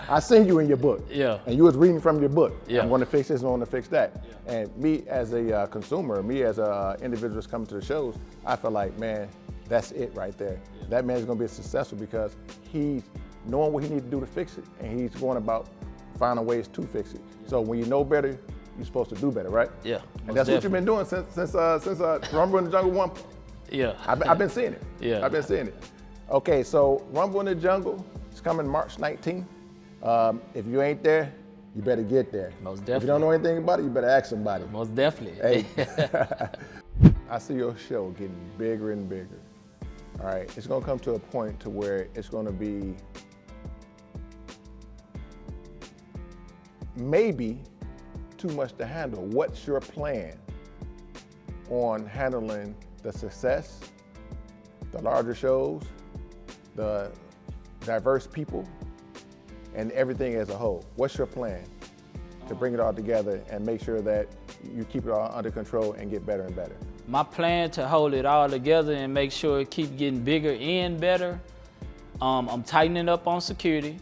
B: I seen you in your book.
A: Yeah.
B: And you was reading from your book.
A: Yeah.
B: I'm going to fix this, I'm going to fix that. Yeah. And me as a consumer, me as a individual that's coming to the shows, I feel like, man, that's it right there. Yeah. That man's going to be successful because he's knowing what he needs to do to fix it, and he's going about finding ways to fix it. Yeah. So when you know better, you're supposed to do better, right?
A: Yeah.
B: And that's definitely what you've been doing since Rumble in the Jungle 1.
A: Yeah.
B: I've been seeing it.
A: Yeah.
B: I've been seeing it. Okay, so Rumble in the Jungle is coming March 19th. If you ain't there, you better get there.
A: Most definitely.
B: If you don't know anything about it, you better ask somebody.
A: Most definitely.
B: Hey, I see your show getting bigger and bigger. All right, it's gonna come to a point to where it's gonna be maybe too much to handle. What's your plan on handling the success, the larger shows, the diverse people, and everything as a whole? What's your plan to bring it all together and make sure that you keep it all under control and get better and better?
A: My plan to hold it all together and make sure it keep getting bigger and better, I'm tightening up on security.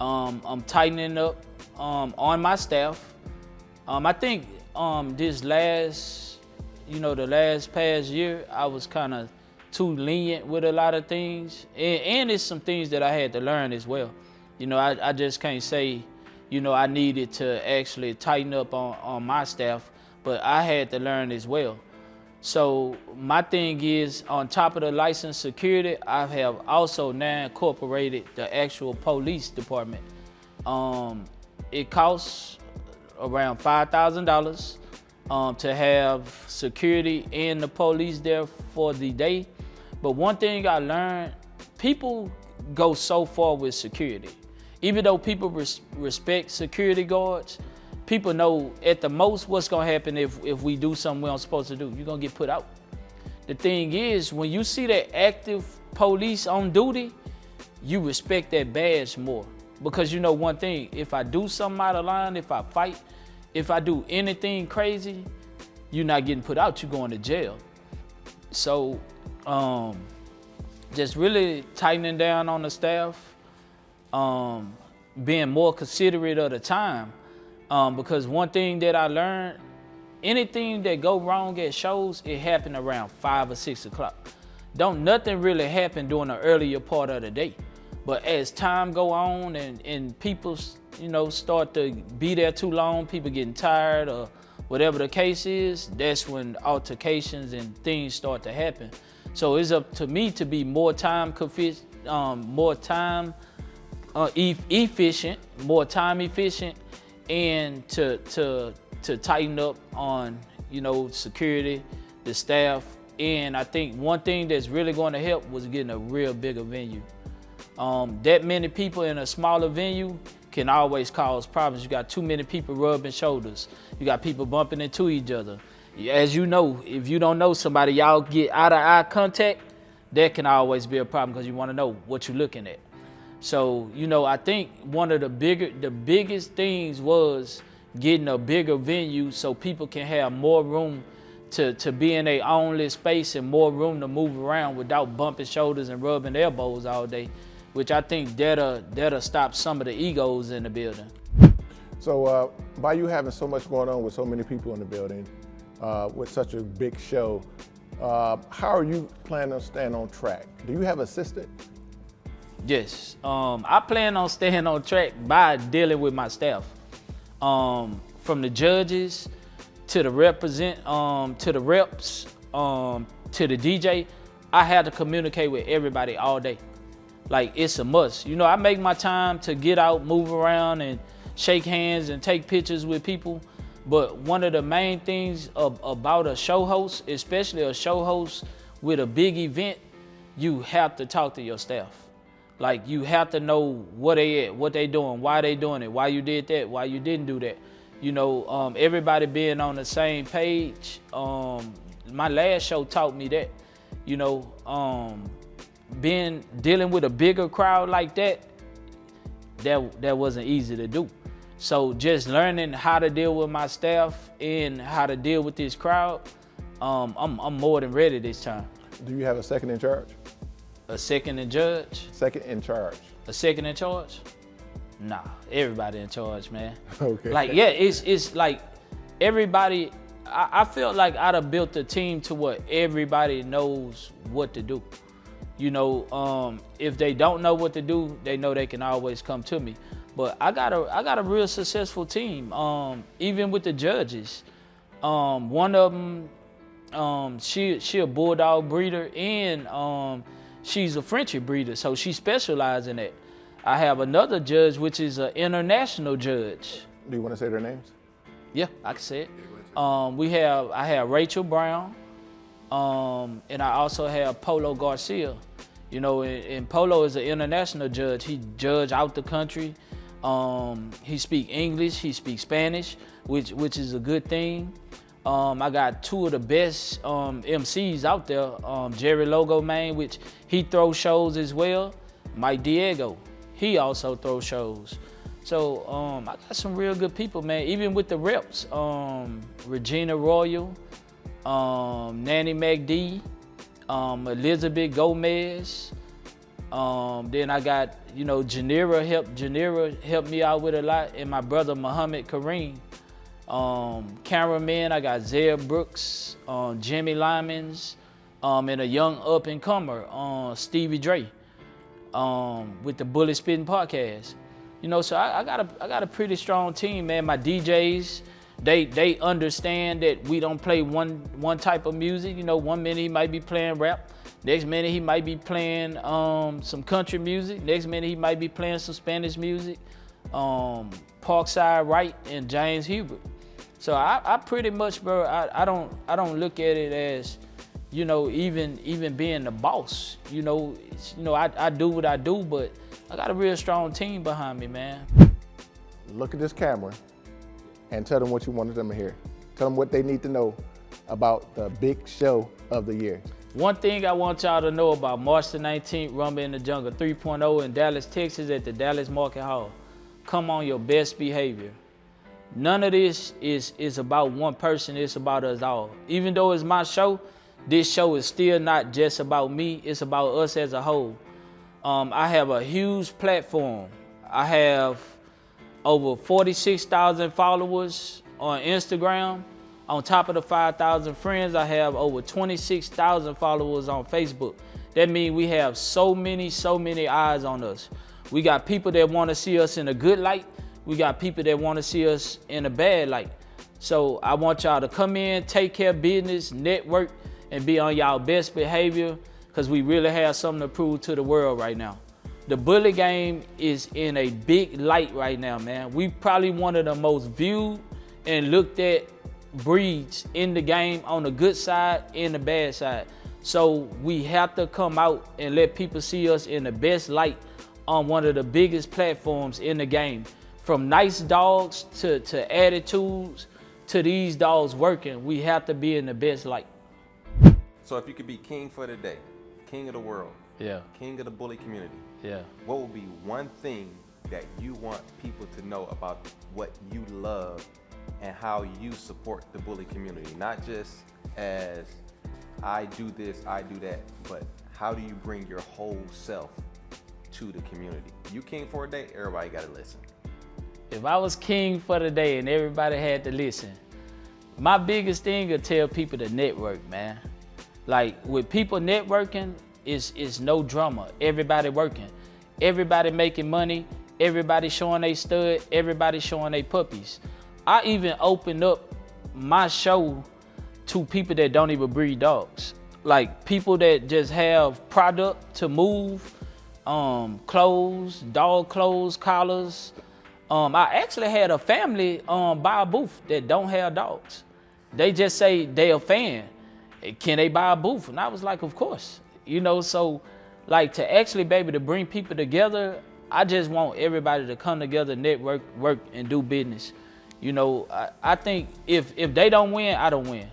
A: I'm tightening up on my staff. I think the last past year, I was kind of too lenient with a lot of things. And it's some things that I had to learn as well. You know, I just can't say, you know, I needed to actually tighten up on my staff, but I had to learn as well. So my thing is, on top of the licensed security, I have also now incorporated the actual police department. It costs around $5,000 to have security and the police there for the day. But one thing I learned, people go so far with security. Even though people respect security guards, people know at the most what's gonna happen if we do something we aren't supposed to do. You're gonna get put out. The thing is, when you see that active police on duty, you respect that badge more. Because you know one thing, if I do something out of line, if I fight, if I do anything crazy, you're not getting put out, you're going to jail. So just really tightening down on the staff, being more considerate of the time. Because one thing that I learned, anything that go wrong at shows, it happened around 5 or 6 o'clock. Don't nothing really happen during the earlier part of the day. But as time go on and people, you know, start to be there too long, people getting tired or whatever the case is, that's when altercations and things start to happen. So it's up to me to be more time efficient, and to tighten up on, you know, security, the staff. And I think one thing that's really going to help was getting a real bigger venue. That many people in a smaller venue can always cause problems. You got too many people rubbing shoulders. You got people bumping into each other. As you know, if you don't know somebody, y'all get out of eye contact, that can always be a problem because you want to know what you're looking at. So, you know, I think one of the biggest things was getting a bigger venue so people can have more room to be in their own little space and more room to move around without bumping shoulders and rubbing elbows all day, which I think that'll stop some of the egos in the building.
B: So by you having so much going on with so many people in the building, with such a big show, how are you planning on staying on track? Do you have an assistant?
A: Yes, I plan on staying on track by dealing with my staff, from the judges to the reps, to the DJ. I have to communicate with everybody all day. Like, it's a must. You know, I make my time to get out, move around, and shake hands and take pictures with people. But one of the main things about a show host, especially a show host with a big event, you have to talk to your staff. Like, you have to know where they at, what they doing, why they doing it, why you did that, why you didn't do that. You know, everybody being on the same page. My last show taught me that. You know, dealing with a bigger crowd like that wasn't easy to do. So just learning how to deal with my staff and how to deal with this crowd, I'm more than ready this time.
B: Do you have a second in charge?
A: A second in judge?
B: Second in charge.
A: A second in charge? Nah, everybody in charge, man.
B: Okay.
A: Like, yeah, it's like everybody. I felt like I'd have built a team to where everybody knows what to do. You know, if they don't know what to do, they know they can always come to me. But I got a real successful team. Even with the judges, one of them, she a bulldog breeder, and she's a Frenchie breeder, so she specializes in that. I have another judge, which is an international judge.
B: Do you want to say their names?
A: Yeah, I can say it. I have Rachel Brown, and I also have Polo Garcia. You know, and Polo is an international judge. He judge out the country. He speaks English, he speaks Spanish, which is a good thing. I got two of the best MCs out there. Jerry Logo, man, which he throws shows as well. Mike Diego, he also throws shows. So I got some real good people, man. Even with the reps, Regina Royal, Nanny McD, Elizabeth Gomez. Then I got, you know, Janira helped me out with a lot, and my brother Muhammad Kareem. Cameraman, I got Zeb Brooks, Jimmy Lymans, and a young up and comer, Stevie Dre, with the Bullet Spitting podcast. You know, so I got a pretty strong team, man. My DJs, they understand that we don't play one type of music. You know, one minute he might be playing rap, next minute he might be playing some country music, next minute he might be playing some Spanish music. Parkside Wright and James Hubert. So I pretty much, bro, I don't look at it as, you know, even being the boss. You know, I do what I do, but I got a real strong team behind me, man.
B: Look at this camera and tell them what you wanted them to hear. Tell them what they need to know about the big show of the year.
A: One thing I want y'all to know about March the 19th, Rumble in the Jungle 3.0 in Dallas, Texas at the Dallas Market Hall. Come on your best behavior. None of this is about one person, it's about us all. Even though it's my show, this show is still not just about me, it's about us as a whole. I have a huge platform. I have over 46,000 followers on Instagram. On top of the 5,000 friends, I have over 26,000 followers on Facebook. That means we have so many eyes on us. We got people that want to see us in a good light. We got people that want to see us in a bad light. So I want y'all to come in, take care of business, network, and be on y'all best behavior, because we really have something to prove to the world right now. The bully game is in a big light right now, man. We probably one of the most viewed and looked at breeds in the game, on the good side and the bad side. So we have to come out and let people see us in the best light on one of the biggest platforms in the game. From nice dogs to attitudes to these dogs working, we have to be in the best light.
C: So if you could be king for the day, king of the world,
A: Yeah,
C: king of the bully community,
A: yeah.
C: what would be one thing that you want people to know about what you love and how you support the bully community? Not just as I do this, I do that, but how do you bring your whole self to the community? You king for a day, everybody gotta listen.
A: If I was king for the day and everybody had to listen, my biggest thing is tell people to network, man. Like with people networking, it's no drama. Everybody working, everybody making money, everybody showing they stud, everybody showing they puppies. I even opened up my show to people that don't even breed dogs. Like people that just have product to move, clothes, dog clothes, collars. I actually had a family buy a booth that don't have dogs. They just say they a fan. Can they buy a booth? And I was like, of course. You know, so like to actually be able to bring people together, I just want everybody to come together, network, work, and do business. You know, I think if they don't win, I don't win.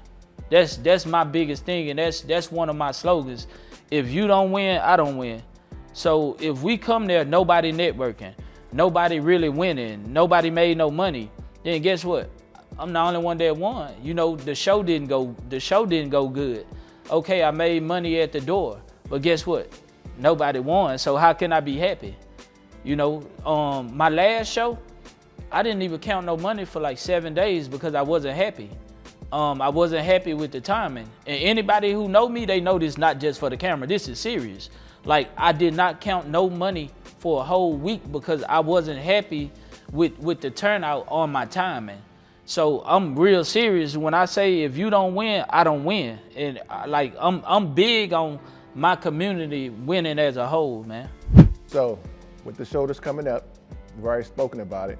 A: That's my biggest thing, and that's one of my slogans. If you don't win, I don't win. So if we come there, nobody networking, nobody really winning, nobody made no money, then guess what? I'm the only one that won. You know, the show didn't go good. Okay, I made money at the door, but guess what? Nobody won. So how can I be happy? You know, my last show, I didn't even count no money for like 7 days because I wasn't happy. I wasn't happy with the timing. And anybody who know me, they know this not just for the camera. This is serious. Like I did not count no money for a whole week because I wasn't happy with the turnout on my timing. So I'm real serious when I say if you don't win, I don't win. And like I'm big on my community winning as a whole, man.
B: So with the show that's coming up, we've already spoken about it.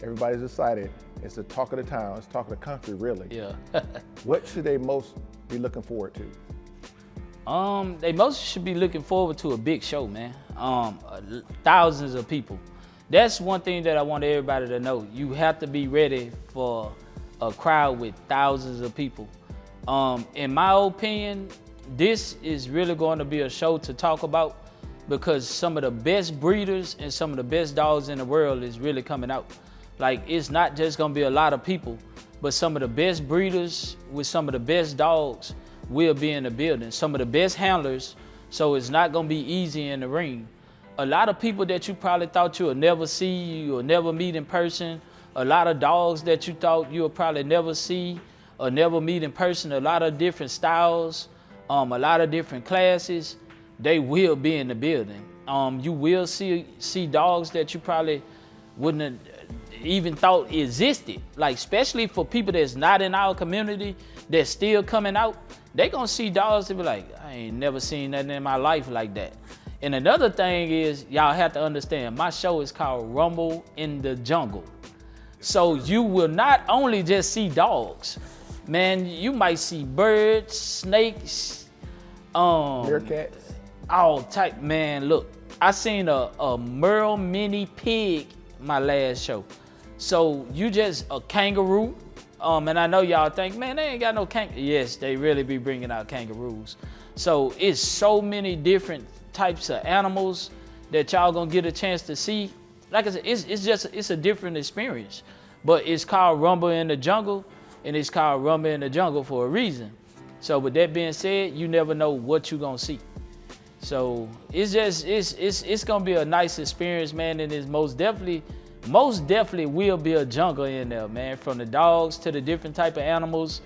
B: Everybody's excited. It's the talk of the town. It's talk of the country, really.
A: Yeah.
B: What should they most be looking forward to?
A: They most should be looking forward to a big show, man. Thousands of people. That's one thing that I want everybody to know. You have to be ready for a crowd with thousands of people. In my opinion, this is really going to be a show to talk about because some of the best breeders and some of the best dogs in the world is really coming out. Like, it's not just gonna be a lot of people, but some of the best breeders with some of the best dogs will be in the building. Some of the best handlers, so it's not gonna be easy in the ring. A lot of people that you probably thought you would never see, you will never meet in person. A lot of dogs that you thought you would probably never see or never meet in person. A lot of different styles, a lot of different classes, they will be in the building. You will see dogs that you probably wouldn't have even thought existed. Like, especially for people that's not in our community, that's still coming out, they gonna see dogs and be like, I ain't never seen nothing in my life like that. And another thing is, y'all have to understand, my show is called Rumble in the Jungle. So you will not only just see dogs, man, you might see birds, snakes,
B: Meerkats?
A: all type. Man, look, I seen a Merle mini pig my last show. So you just a kangaroo, and I know y'all think, man, they ain't got no kangaroo. Yes, they really be bringing out kangaroos. So it's so many different types of animals that y'all gonna get a chance to see. Like I said, it's a different experience, but it's called Rumble in the Jungle, and it's called Rumble in the Jungle for a reason. So with that being said, you never know what you gonna see. So it's gonna be a nice experience, man, and it's most definitely will be a jungle in there, man. From the dogs to the different type of animals,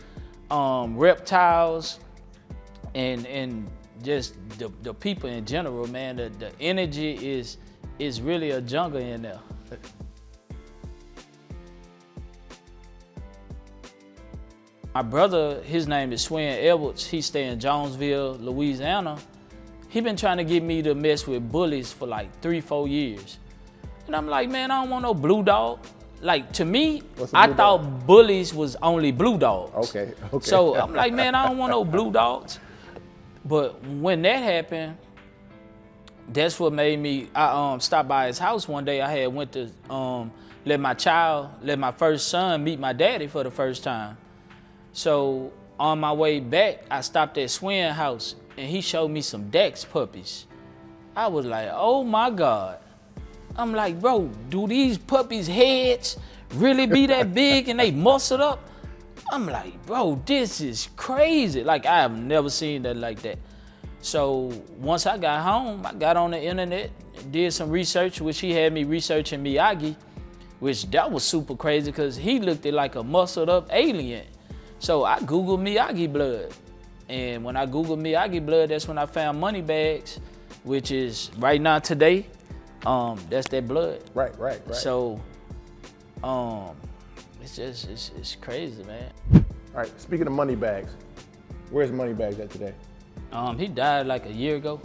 A: reptiles, and just the people in general, man. The energy is really a jungle in there. My my brother, his name is Swin Edwards. He stay in Jonesville, Louisiana. He been trying to get me to mess with bullies for like 3-4 years. And I'm like, man, I don't want no blue dog. Like, to me, I thought bullies was only blue dogs.
B: Okay.
A: So I'm like, man, I don't want no blue dogs. But when that happened, that's what made me, I stopped by his house one day. I had went to let my first son meet my daddy for the first time. So on my way back, I stopped at Swin house and he showed me some Dax puppies. I was like, oh my God. I'm like, bro, do these puppies' heads really be that big and they muscled up? I'm like, bro, this is crazy. Like, I have never seen that like that. So once I got home, I got on the internet, did some research, which he had me researching Miyagi, which that was super crazy because he looked like a muscled up alien. So I Googled Miyagi blood. And when I Googled Miyagi blood, that's when I found money bags, which is right now today, that's that blood.
B: Right.
A: So, it's crazy, man.
B: All right, speaking of money bags, where's money bags at today?
A: He died like a year ago.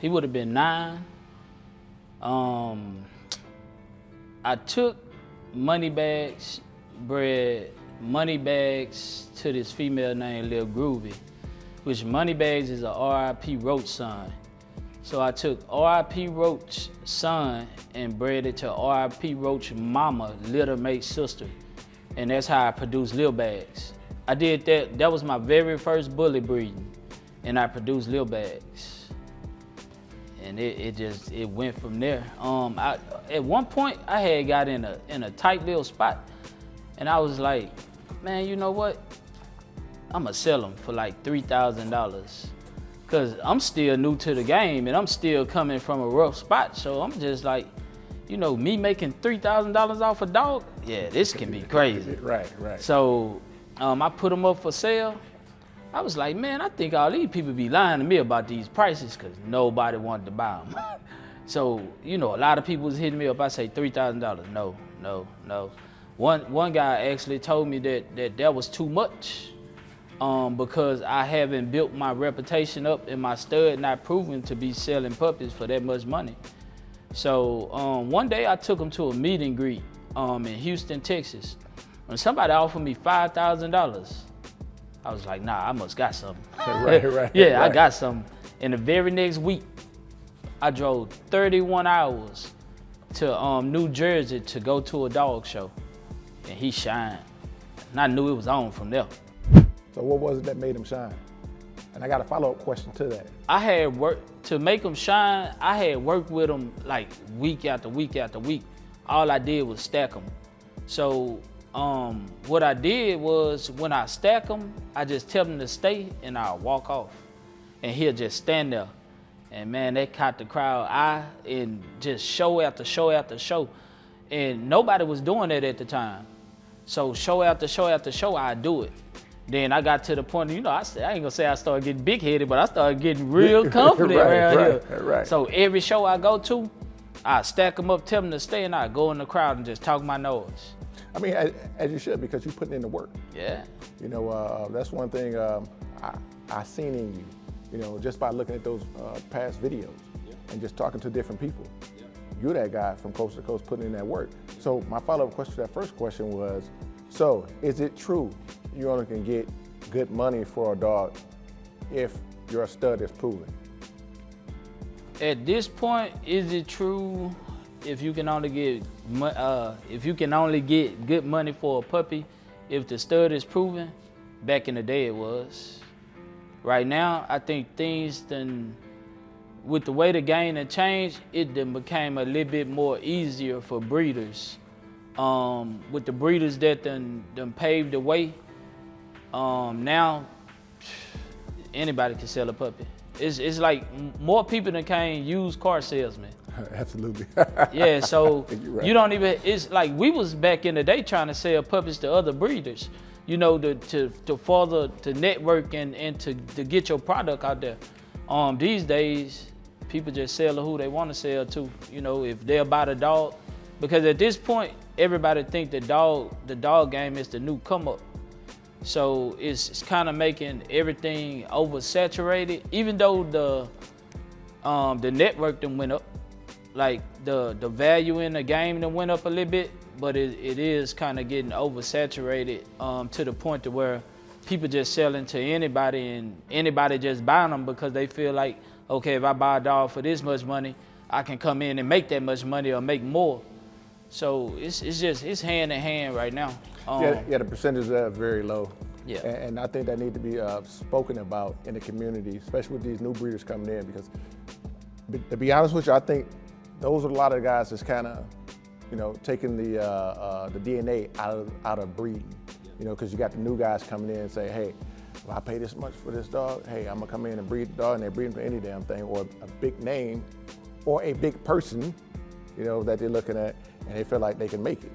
A: He would have been 9. I took money bags to this female named Lil Groovy, which money bags is a R.I.P. Roach son. So I took R.I.P. Roach son and bred it to R.I.P. Roach mama, little mate sister. And that's how I produced Lil Bags. I did that. That was my very first bully breeding. And I produced Lil Bags. And it went from there. At one point, I had got in a tight little spot. And I was like, man, you know what? I'm gonna sell them for like $3,000. Cause I'm still new to the game and I'm still coming from a rough spot. So I'm just like, you know, me making $3,000 off a dog, yeah, this can be crazy.
B: Right.
A: So I put them up for sale. I was like, man, I think all these people be lying to me about these prices because nobody wanted to buy them. So, you know, a lot of people was hitting me up. I say $3,000. No. One guy actually told me that was too much. Because I haven't built my reputation up and my stud not proven to be selling puppies for that much money. So one day I took him to a meet and greet in Houston, Texas. When somebody offered me $5,000, I was like, nah, I must got something.
B: Right.
A: Yeah, I got something. And the very next week, I drove 31 hours to New Jersey to go to a dog show. And he shined. And I knew it was on from there.
B: So what was it that made him shine? And I got a follow-up question to that.
A: I had worked to make him shine. I had worked with him like week after week after week. All I did was stack him. So what I did was when I stack him, I just tell him to stay and I'll walk off. And he'll just stand there. And man, that caught the crowd eye and just show after show after show. And nobody was doing that at the time. So show after show after show, I do it. Then I got to the point, you know, I ain't gonna say I started getting big-headed, but I started getting real confident around here.
B: Right.
A: So every show I go to, I stack them up, tell them to stay, and I go in the crowd and just talk my nose.
B: I mean, as you should, because you're putting in the work.
A: Yeah.
B: You know, that's one thing I seen in you, you know, just by looking at those past videos and just talking to different people. You're that guy from coast to coast putting in that work. So my follow-up question to that first question was, so is it true you only can get good money for a dog if your stud is proven?
A: At this point, is it true if you can only get good money for a puppy if the stud is proven? Back in the day it was. Right now, I think things with the way the game had changed, it then became a little bit more easier for breeders. With the breeders that done paved the way, now anybody can sell a puppy. It's like more people than can used car salesmen.
B: Absolutely.
A: Yeah, so
B: right.
A: You don't even, it's like we was back in the day trying to sell puppies to other breeders, you know, to further to network and to get your product out there. These days, people just sell who they want to sell to, you know, if they're about a dog. Because at this point, everybody think the dog game is the new come up. So it's kind of making everything oversaturated. Even though the network done went up, like the value in the game done went up a little bit, but it is kind of getting oversaturated to the point to where people just selling to anybody and anybody just buying them because they feel like, okay, if I buy a dog for this much money, I can come in and make that much money or make more. So it's hand in hand right now.
B: Yeah, the percentages are very low.
A: Yeah.
B: And I think that need to be spoken about in the community, especially with these new breeders coming in, because to be honest with you, I think those are a lot of the guys that's kind of, taking the DNA out of breeding. Because you got the new guys coming in and say, hey, if I pay this much for this dog, hey, I'm gonna come in and breed the dog, and they're breeding for any damn thing, or a big name, or a big person, that they're looking at, and they feel like they can make it,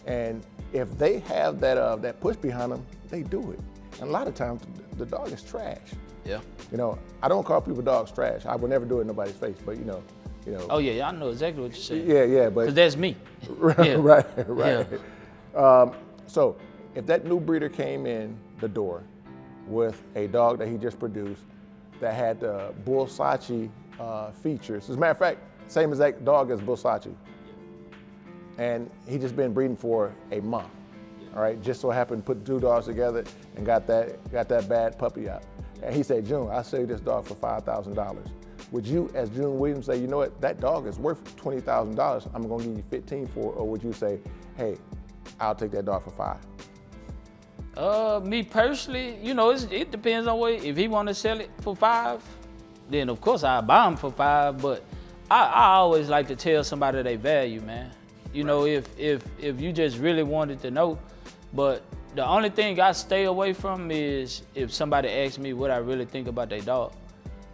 B: And if they have that push behind them, they do it. And a lot of times, the dog is trash.
A: Yeah.
B: I don't call people dogs trash. I would never do it in nobody's face, but
A: Oh yeah, I know exactly what you're saying.
B: Yeah, but.
A: Because that's me.
B: Right,
A: Yeah.
B: right.
A: Yeah.
B: So if that new breeder came in the door with a dog that he just produced that had the Bull Sachi features, as a matter of fact, same exact dog as Bull Sachi, and he just been breeding for a month, all right, just so happened to put two dogs together and got that bad puppy out. And he said, June, I'll sell you this dog for $5,000. Would you, as June Williams, say, you know what, that dog is worth $20,000, I'm gonna give you 15 for it, or would you say, hey, I'll take that dog for $5?
A: Me personally, it depends on if he want to sell it for $5, then of course I'll buy him for $5. But I always like to tell somebody they value, man. If you just really wanted to know. But the only thing I stay away from is if somebody asks me what I really think about their dog,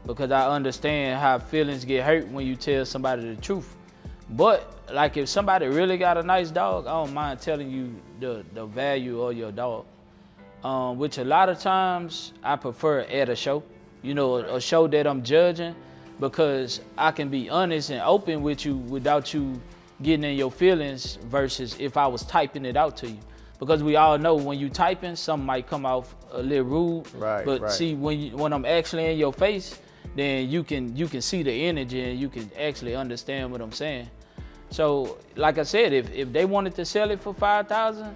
A: because I understand how feelings get hurt when you tell somebody the truth. But like if somebody really got a nice dog, I don't mind telling you the value of your dog. Which a lot of times I prefer at a show, a show that I'm judging, because I can be honest and open with you without you getting in your feelings versus if I was typing it out to you. Because we all know when you typing, something might come off a little rude.
B: Right.
A: But see, when I'm actually in your face, then you can see the energy and you can actually understand what I'm saying. So, like I said, if they wanted to sell it for $5,000,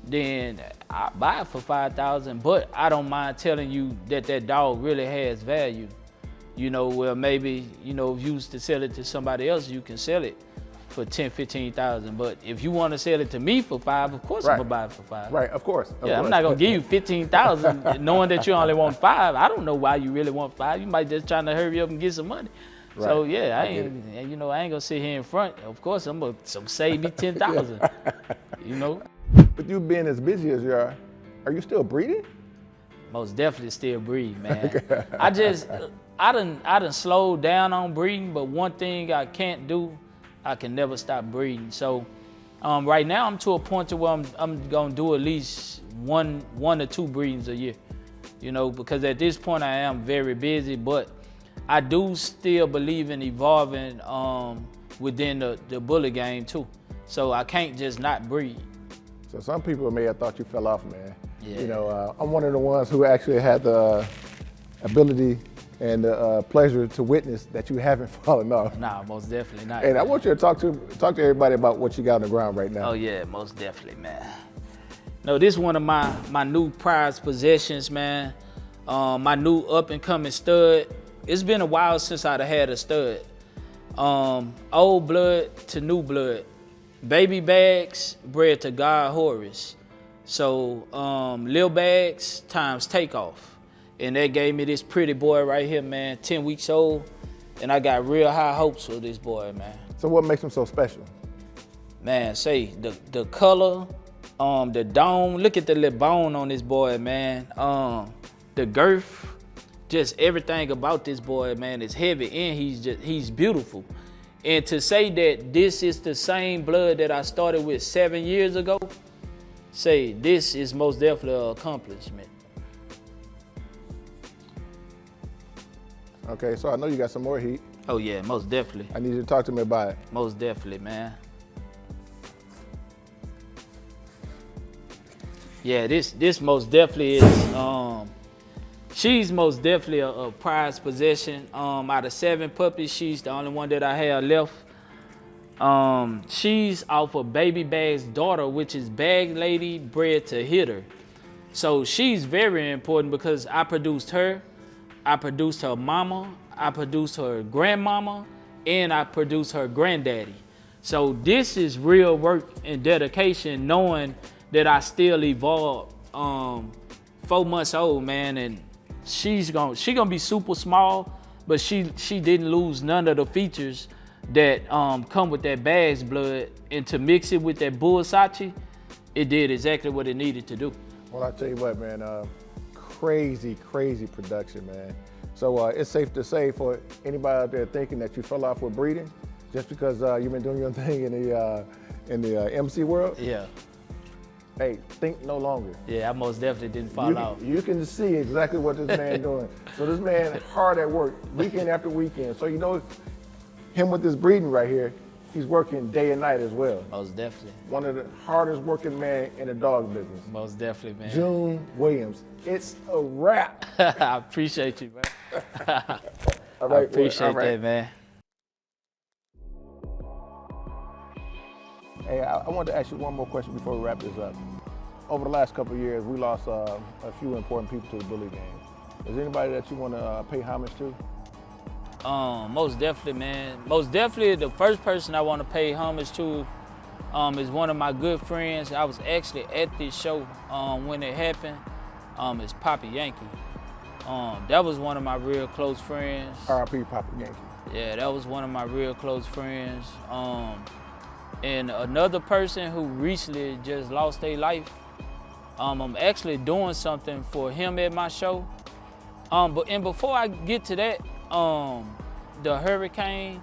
A: then I buy it for $5,000. But I don't mind telling you that dog really has value. Well, maybe if you used to sell it to somebody else, you can sell it for $10,000, $15,000. But if you want to sell it to me for $5,000, of course I'm gonna buy it for $5,000.
B: Right, of course.
A: I'm not gonna give you $15,000 knowing that you only want $5,000. I don't know why you really want $5,000. You might just trying to hurry up and get some money. Right. So yeah, I ain't gonna sit here in front. Of course, I'm gonna save me $10,000.
B: But you being as busy as you are you still breeding?
A: Most definitely still breed, man. I done slowed down on breeding, but one thing I can't do, I can never stop breeding. So right now I'm to a point to where I'm gonna do at least one or two breedings a year. Because at this point I am very busy, but I do still believe in evolving within the bully game too. So I can't just not breed.
B: So some people may have thought you fell off, man.
A: Yeah.
B: I'm one of the ones who actually had the ability and the pleasure to witness that you haven't fallen off.
A: Nah, most definitely not.
B: And I want you to talk to everybody about what you got on the ground right now.
A: Oh yeah, most definitely, man. No, this is one of my new prized possessions, man. My new up and coming stud. It's been a while since I'd had a stud. Old blood to new blood. Baby bags bred to God Horus. So Lil Bags times Takeoff. And that gave me this pretty boy right here, man, 10 weeks old. And I got real high hopes for this boy, man.
B: So what makes him so special?
A: Man, say the color, the dome. Look at the little bone on this boy, man. The girth, just everything about this boy, man, is heavy and he's beautiful. And to say that this is the same blood that I started with 7 years ago, say this is most definitely an accomplishment.
B: Okay, so I know you got some more heat.
A: Oh yeah, most definitely.
B: I need you to talk to me about it.
A: Most definitely, man. Yeah, this most definitely is. She's most definitely a prized possession. Out of 7 puppies, she's the only one that I have left. She's off of Baby Bag's daughter, which is Bag Lady bred to Hitter. So she's very important because I produced her, I produced her mama, I produced her grandmama, and I produced her granddaddy. So this is real work and dedication, knowing that I still evolved. 4 months old, man, and she gonna be super small, but she didn't lose none of the features that come with that Bag's blood, and to mix it with that Bull Sachi, it did exactly what it needed to do.
B: Well, I tell you what, man, crazy production, man. So it's safe to say for anybody out there thinking that you fell off with breeding, just because you've been doing your thing in the MC world.
A: Yeah.
B: Hey, think no longer.
A: Yeah, I most definitely didn't fall off.
B: You can see exactly what this man doing. So this man hard at work, weekend after weekend. So you know, him with this breeding right here, he's working day and night as well.
A: Most definitely.
B: One of the hardest working men in the dog business.
A: Most definitely, man.
B: June Williams. It's a wrap.
A: I appreciate you, man.
B: All right,
A: I appreciate that, man.
B: Hey, I wanted to ask you one more question before we wrap this up. Over the last couple of years, we lost a few important people to the bully game. Is there anybody that you want to pay homage to?
A: Most definitely, man. Most definitely, the first person I want to pay homage to is one of my good friends. I was actually at this show when it happened. It's Papa Yankee. That was one of my real close friends.
B: R.I.P. Papa Yankee.
A: Yeah, that was one of my real close friends. And another person who recently just lost their life. I'm actually doing something for him at my show. But before I get to that, the hurricane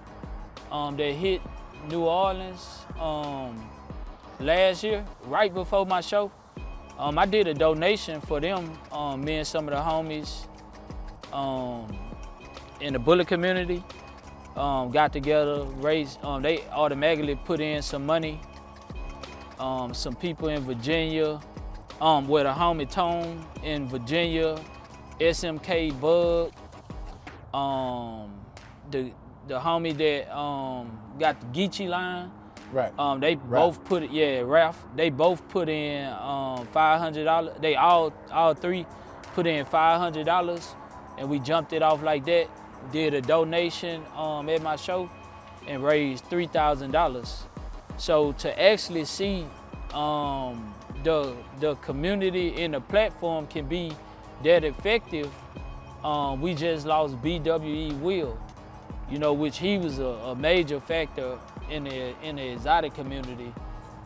A: that hit New Orleans last year, right before my show, I did a donation for them. Me and some of the homies in the bullet community got together, raised. They automatically put in some money. Some people in Virginia, with a homie Tone in Virginia, SMK Bug, the homie that got the Geechee line.
B: Right.
A: They both put it. Yeah, Ralph. They both put in $500. They all 3 put in $500, and we jumped it off like that. Did a donation at my show, and raised $3,000. So to actually see the community and the platform can be that effective. We just lost BWE Will, you know, which he was a major factor in the exotic community.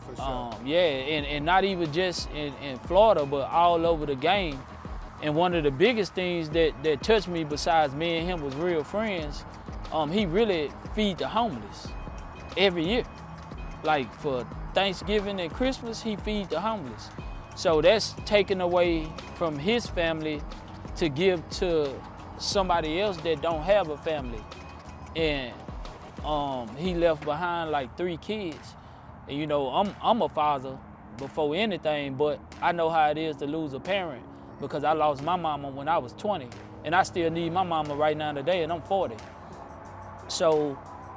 B: For sure.
A: Yeah, and not even just in Florida, but all over the game. And one of the biggest things that touched me, besides me and him was real friends, he really feed the homeless every year. Like for Thanksgiving and Christmas, he feed the homeless. So that's taken away from his family to give to somebody else that don't have a family. And he left behind like 3 kids. And you know, I'm a father before anything, but I know how it is to lose a parent because I lost my mama when I was 20. And I still need my mama right now today, and I'm 40. So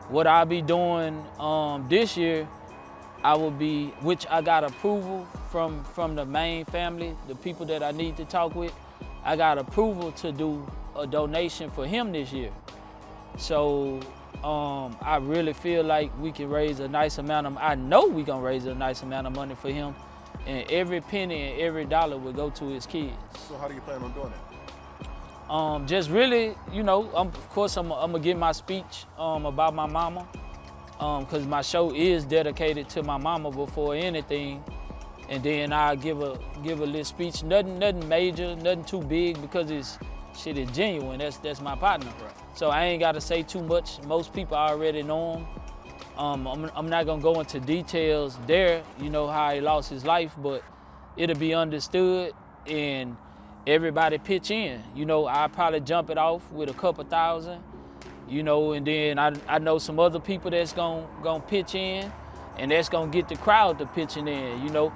A: what I'll be doing this year, I will be, which I got approval from the main family, the people that I need to talk with. I got approval to do a donation for him this year. So I really feel like we can raise a nice amount of, I know we gonna raise a nice amount of money for him, and every penny and every dollar will go to his kids.
B: So how do you plan on doing that?
A: Just really, you know, of course I'm gonna give my speech about my mama, because my show is dedicated to my mama before anything. And then I'll give a little speech, nothing major, nothing too big, because shit is genuine. That's my partner. Right. So I ain't gotta say too much. Most people already know him. I'm not gonna go into details there, you know, how he lost his life, but it'll be understood and everybody pitch in. You know, I'll probably jump it off with a couple thousand, you know, and then I know some other people that's gonna pitch in, and that's gonna get the crowd to pitching in, you know.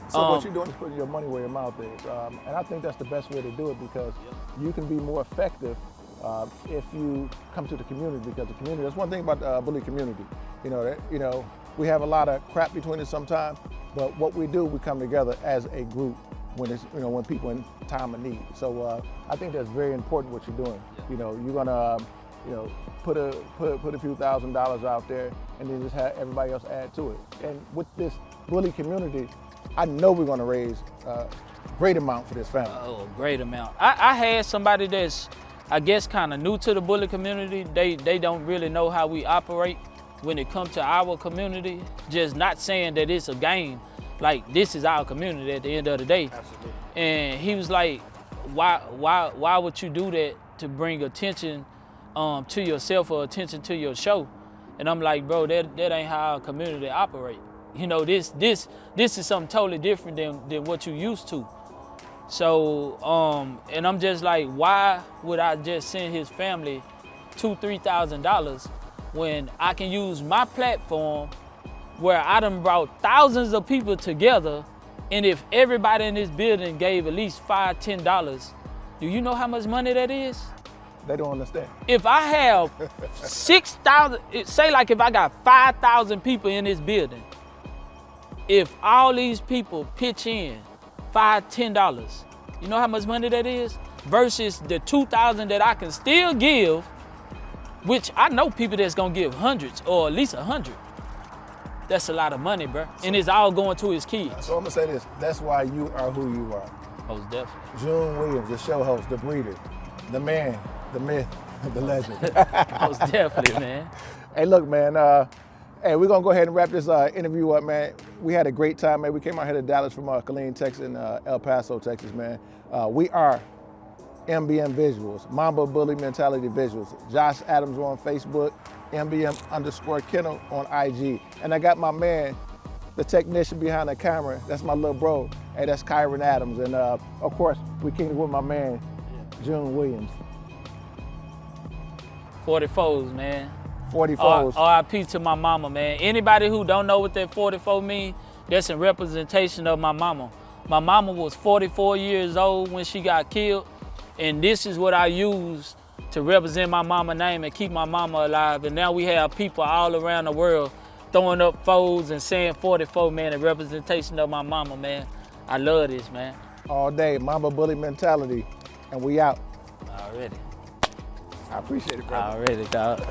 B: So what you're doing is putting your money where your mouth is, and I think that's the best way to do it because you can be more effective if you come to the community. Because the community, that's one thing about the bully community. We have a lot of crap between us sometimes, but what we do, we come together as a group when it's when people in time of need. So I think that's very important what you're doing. You're gonna put a few $1,000s out there, and then just have everybody else add to it. And with this bully community, I know we're going to raise a great amount for this family.
A: Oh, a great amount. I had somebody that's, I guess, kind of new to the bully community. They don't really know how we operate when it comes to our community. Just not saying that it's a game. Like, this is our community at the end of the day.
B: Absolutely.
A: And he was like, why would you do that to bring attention to yourself or attention to your show? And I'm like, bro, that ain't how our community operate. This is something totally different than what you used to. So, and I'm just like, why would I just send his family $2,000-$3,000 when I can use my platform where I done brought thousands of people together, and if everybody in this building gave at least $5-$10, do you know how much money that is?
B: They don't understand.
A: If I have 6,000, say like if I got 5,000 people in this building, if all these people pitch in $5-$10, you know how much money that is? Versus the 2,000 that I can still give, which I know people that's gonna give hundreds or at least 100. That's a lot of money, bro. And it's all going to his kids.
B: So I'm gonna say this, that's why you are who you are.
A: Most definitely.
B: June Williams, the show host, the breeder, the man, the myth, the legend.
A: Most definitely, man.
B: Hey, look, man, hey, we're gonna go ahead and wrap this interview up, man. We had a great time, man. We came out here to Dallas from Killeen, Texas, and El Paso, Texas, man. We are MBM Visuals, Mamba Bully Mentality Visuals. Josh Adams on Facebook, MBM_Kennel on IG. And I got my man, the technician behind the camera. That's my little bro. Hey, that's Kyron Adams. And of course, we came with my man, June Williams.
A: 44s, man.
B: 44s.
A: RIP to my mama, man. Anybody who don't know what that 44 mean, that's in representation of my mama. My mama was 44 years old when she got killed, and this is what I use to represent my mama name and keep my mama alive. And now we have people all around the world throwing up foes and saying 44, man, in representation of my mama, man. I love this, man.
B: All day, Mamba Bully Mentality, and we out.
A: Already.
B: I appreciate it, brother.
A: Already, dog.